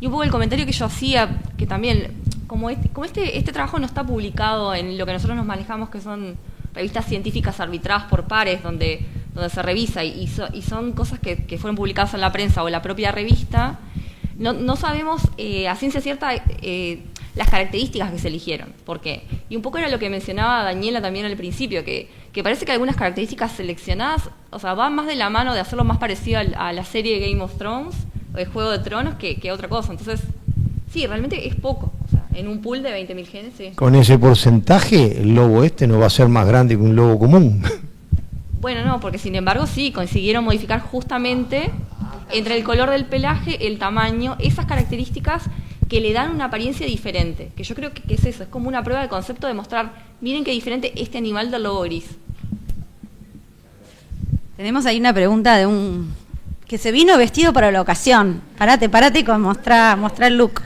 Y un poco el comentario que yo hacía, que también, como este trabajo no está publicado en lo que nosotros nos manejamos, que son revistas científicas arbitradas por pares, donde se revisa, y son cosas que fueron publicadas en la prensa o en la propia revista, no sabemos a ciencia cierta las características que se eligieron. ¿Por qué? Y un poco era lo que mencionaba Daniela también al principio, que parece que algunas características seleccionadas, o sea, van más de la mano de hacerlo más parecido a la serie Game of Thrones, o de Juego de Tronos, que otra cosa. Entonces, sí, realmente es poco. O sea, en un pool de 20.000 genes, sí. Con ese porcentaje, el lobo no va a ser más grande que un lobo común. Bueno, no, porque sin embargo sí, consiguieron modificar justamente entre el color del pelaje, el tamaño, esas características que le dan una apariencia diferente, que yo creo que es eso, es como una prueba de concepto de mostrar, miren qué diferente este animal del lobo gris. Tenemos ahí una pregunta de un que se vino vestido para la ocasión. Parate y mostrar el look.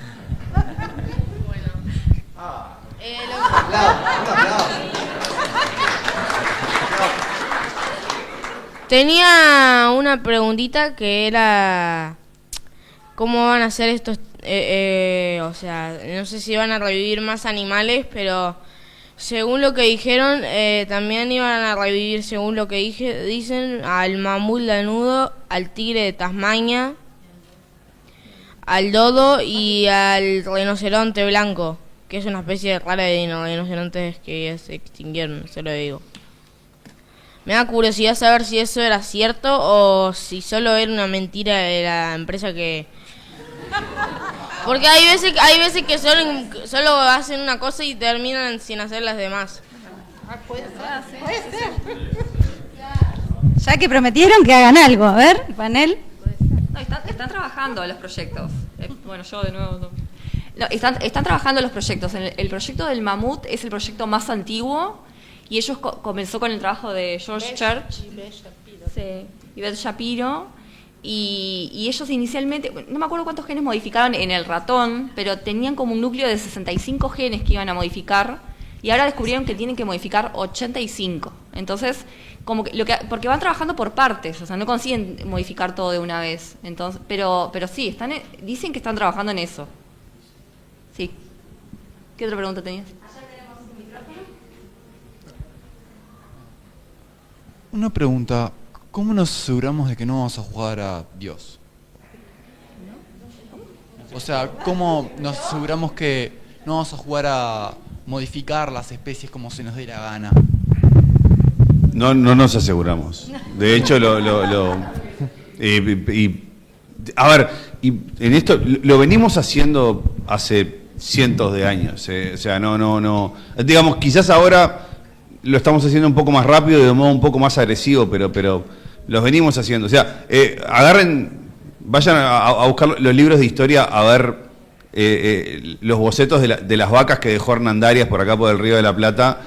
Tenía una preguntita que era cómo van a hacer estos, o sea, no sé si van a revivir más animales, pero según lo que dijeron, también iban a revivir, según lo que dicen, al mamut lanudo, al tigre de Tasmania, al dodo y al rinoceronte blanco, que es una especie rara de rinocerontes que ya se extinguieron, se lo digo. Me da curiosidad saber si eso era cierto o si solo era una mentira de la empresa que... Porque hay veces que solo hacen una cosa y terminan sin hacer las demás. Puede ser. Ya que prometieron que hagan algo, a ver, panel. No, están trabajando los proyectos. Bueno, yo de nuevo... No, están trabajando los proyectos. El proyecto del mamut es el proyecto más antiguo y ellos comenzó con el trabajo de George Church y Beth Shapiro. Y ellos inicialmente, no me acuerdo cuántos genes modificaron en el ratón, pero tenían como un núcleo de 65 genes que iban a modificar y ahora descubrieron que tienen que modificar 85. Entonces, como que porque van trabajando por partes, o sea, no consiguen modificar todo de una vez. Entonces, pero sí, dicen que están trabajando en eso. Sí. ¿Qué otra pregunta tenías? Una pregunta. ¿Cómo nos aseguramos de que no vamos a jugar a Dios? O sea, ¿cómo nos aseguramos que no vamos a jugar a modificar las especies como se nos dé la gana? No nos aseguramos. De hecho, a ver, y en esto lo venimos haciendo hace cientos de años. O sea, no. Digamos, quizás ahora lo estamos haciendo un poco más rápido y de modo un poco más agresivo, pero los venimos haciendo. O sea, vayan a buscar los libros de historia a ver los bocetos de las vacas que dejó Hernán Darias por acá por el Río de la Plata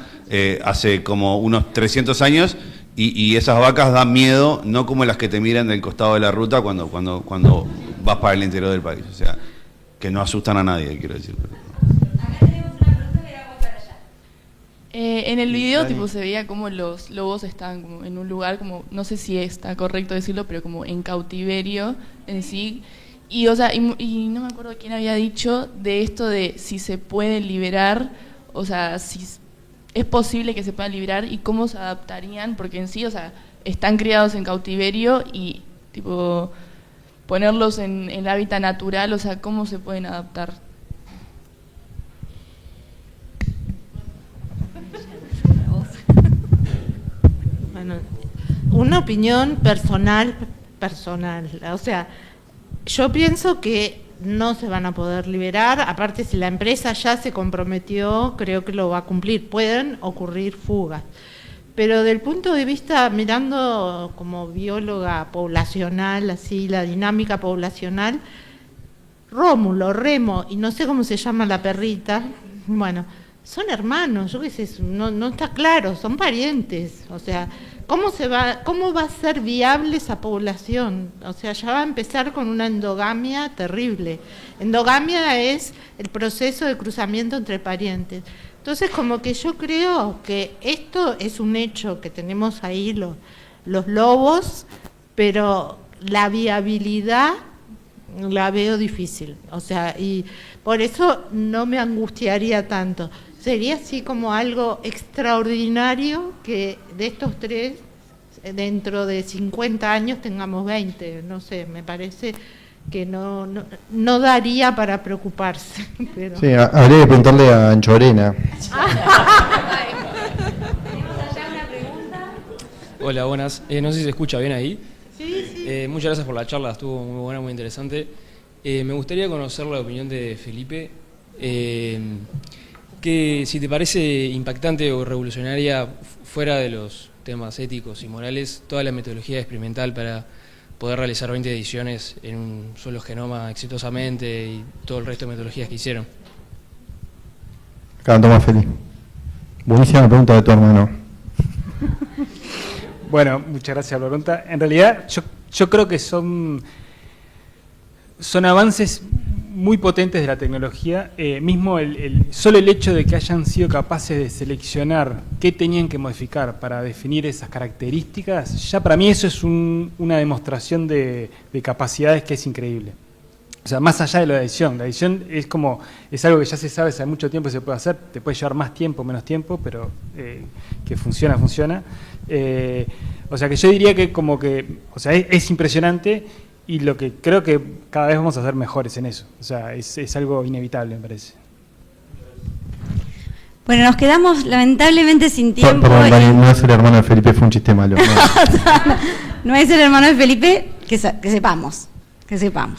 hace como unos 300 años y esas vacas dan miedo, no como las que te miran del costado de la ruta cuando vas para el interior del país. O sea, que no asustan a nadie, quiero decir. En el video tipo se veía como los lobos estaban como en un lugar como, no sé si está correcto decirlo, pero como en cautiverio en sí. Y o sea, y no me acuerdo quién había dicho de esto de si se puede liberar, o sea, si es posible que se puedan liberar y cómo se adaptarían, porque en sí, o sea, están criados en cautiverio y tipo ponerlos en el hábitat natural, o sea, cómo se pueden adaptar. Bueno, una opinión personal, o sea, yo pienso que no se van a poder liberar, aparte si la empresa ya se comprometió, creo que lo va a cumplir, pueden ocurrir fugas. Pero del punto de vista, mirando como bióloga poblacional, así la dinámica poblacional, Rómulo, Remo, y no sé cómo se llama la perrita, bueno, son hermanos, yo qué sé, no está claro, son parientes, o sea, ¿cómo va a ser viable esa población? O sea, ya va a empezar con una endogamia terrible. Endogamia es el proceso de cruzamiento entre parientes. Entonces, como que yo creo que esto es un hecho que tenemos ahí los lobos, pero la viabilidad la veo difícil. O sea, y por eso no me angustiaría tanto. Sería así como algo extraordinario que de estos tres, dentro de 50 años tengamos 20, no sé, me parece que no daría para preocuparse. Pero... Sí, habría que preguntarle a Anchorena. Hola, buenas. No sé si se escucha bien ahí. Sí, sí. Muchas gracias por la charla, estuvo muy buena, muy interesante. Me gustaría conocer la opinión de Felipe. Que si te parece impactante o revolucionaria, fuera de los temas éticos y morales, toda la metodología experimental para poder realizar 20 ediciones en un solo genoma exitosamente y todo el resto de metodologías que hicieron. Acá, Tomás Feliz. Buenísima pregunta de tu hermano. Bueno, muchas gracias por la pregunta. En realidad, yo creo que son avances muy potentes de la tecnología, mismo solo el hecho de que hayan sido capaces de seleccionar qué tenían que modificar para definir esas características, ya para mí eso es una demostración de capacidades que es increíble. O sea, más allá de la edición es algo que ya se sabe hace mucho tiempo y se puede hacer, te puede llevar más tiempo, menos tiempo, pero que funciona. O sea que yo diría que es impresionante y lo que creo que cada vez vamos a ser mejores en eso. O sea, es algo inevitable, me parece. Bueno, nos quedamos lamentablemente sin tiempo. Perdón, Dani, no es el hermano de Felipe, fue un chiste malo. No es el hermano de Felipe, que sepamos.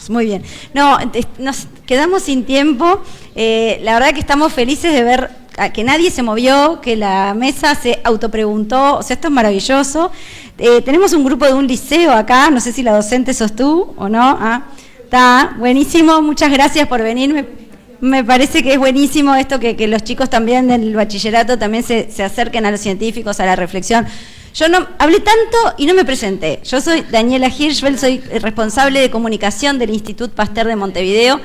Muy bien. No, nos quedamos sin tiempo. La verdad que estamos felices de ver que nadie se movió, que la mesa se autopreguntó. O sea, esto es maravilloso. Tenemos un grupo de un liceo acá, no sé si la docente sos tú o no. Está buenísimo, muchas gracias por venir. Me parece que es buenísimo esto que los chicos también del bachillerato también se acerquen a los científicos, a la reflexión. Yo no hablé tanto y no me presenté. Yo soy Daniela Hirschfeld, soy responsable de comunicación del Instituto Pasteur de Montevideo.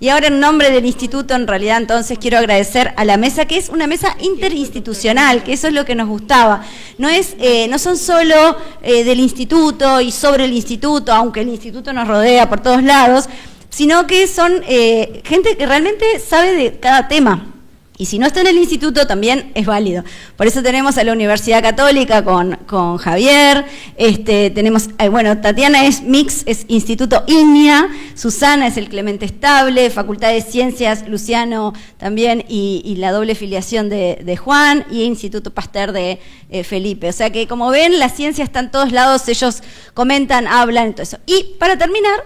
Y ahora en nombre del instituto, en realidad, entonces quiero agradecer a la mesa, que es una mesa interinstitucional, que eso es lo que nos gustaba. No son solo del instituto y sobre el instituto, aunque el instituto nos rodea por todos lados, sino que son gente que realmente sabe de cada tema. Y si no está en el instituto, también es válido. Por eso tenemos a la Universidad Católica con Javier, tenemos, Tatiana es Mix, es Instituto INIA, Susana es el Clemente Estable, Facultad de Ciencias, Luciano también, y la doble filiación de Juan, y Instituto Pasteur de Felipe. O sea que, como ven, la ciencia está en todos lados, ellos comentan, hablan, todo eso. Y para terminar,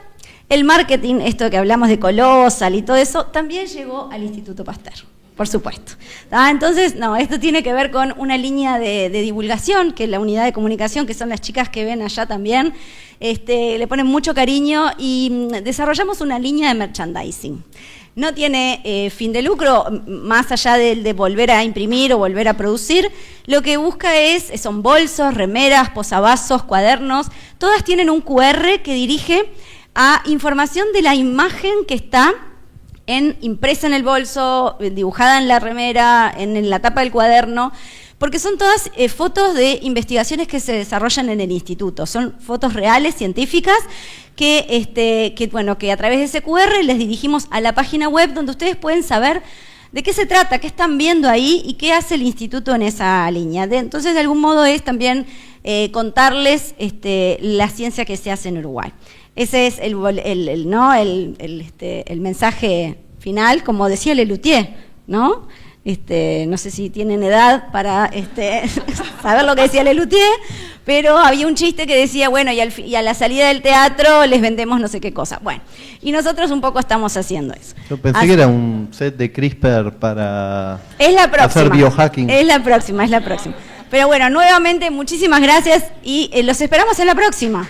el marketing, esto que hablamos de Colosal y todo eso, también llegó al Instituto Pasteur. Por supuesto. Entonces, esto tiene que ver con una línea de divulgación, que es la unidad de comunicación, que son las chicas que ven allá también, le ponen mucho cariño y desarrollamos una línea de merchandising. No tiene fin de lucro, más allá de volver a imprimir o volver a producir. Lo que busca son bolsos, remeras, posavasos, cuadernos, todas tienen un QR que dirige a información de la imagen que está impresa en el bolso, dibujada en la remera, en la tapa del cuaderno, porque son todas fotos de investigaciones que se desarrollan en el instituto. Son fotos reales, científicas, que a través de ese QR les dirigimos a la página web donde ustedes pueden saber de qué se trata, qué están viendo ahí y qué hace el instituto en esa línea. Entonces, de algún modo es también contarles la ciencia que se hace en Uruguay. Ese es el mensaje final, como decía Lelutier, ¿no? No sé si tienen edad para saber lo que decía Lelutier, pero había un chiste que decía, y a la salida del teatro les vendemos no sé qué cosa. Bueno, y nosotros un poco estamos haciendo eso. Yo pensé que era un set de CRISPR para hacer biohacking. Es la próxima. Pero bueno, nuevamente muchísimas gracias y los esperamos en la próxima.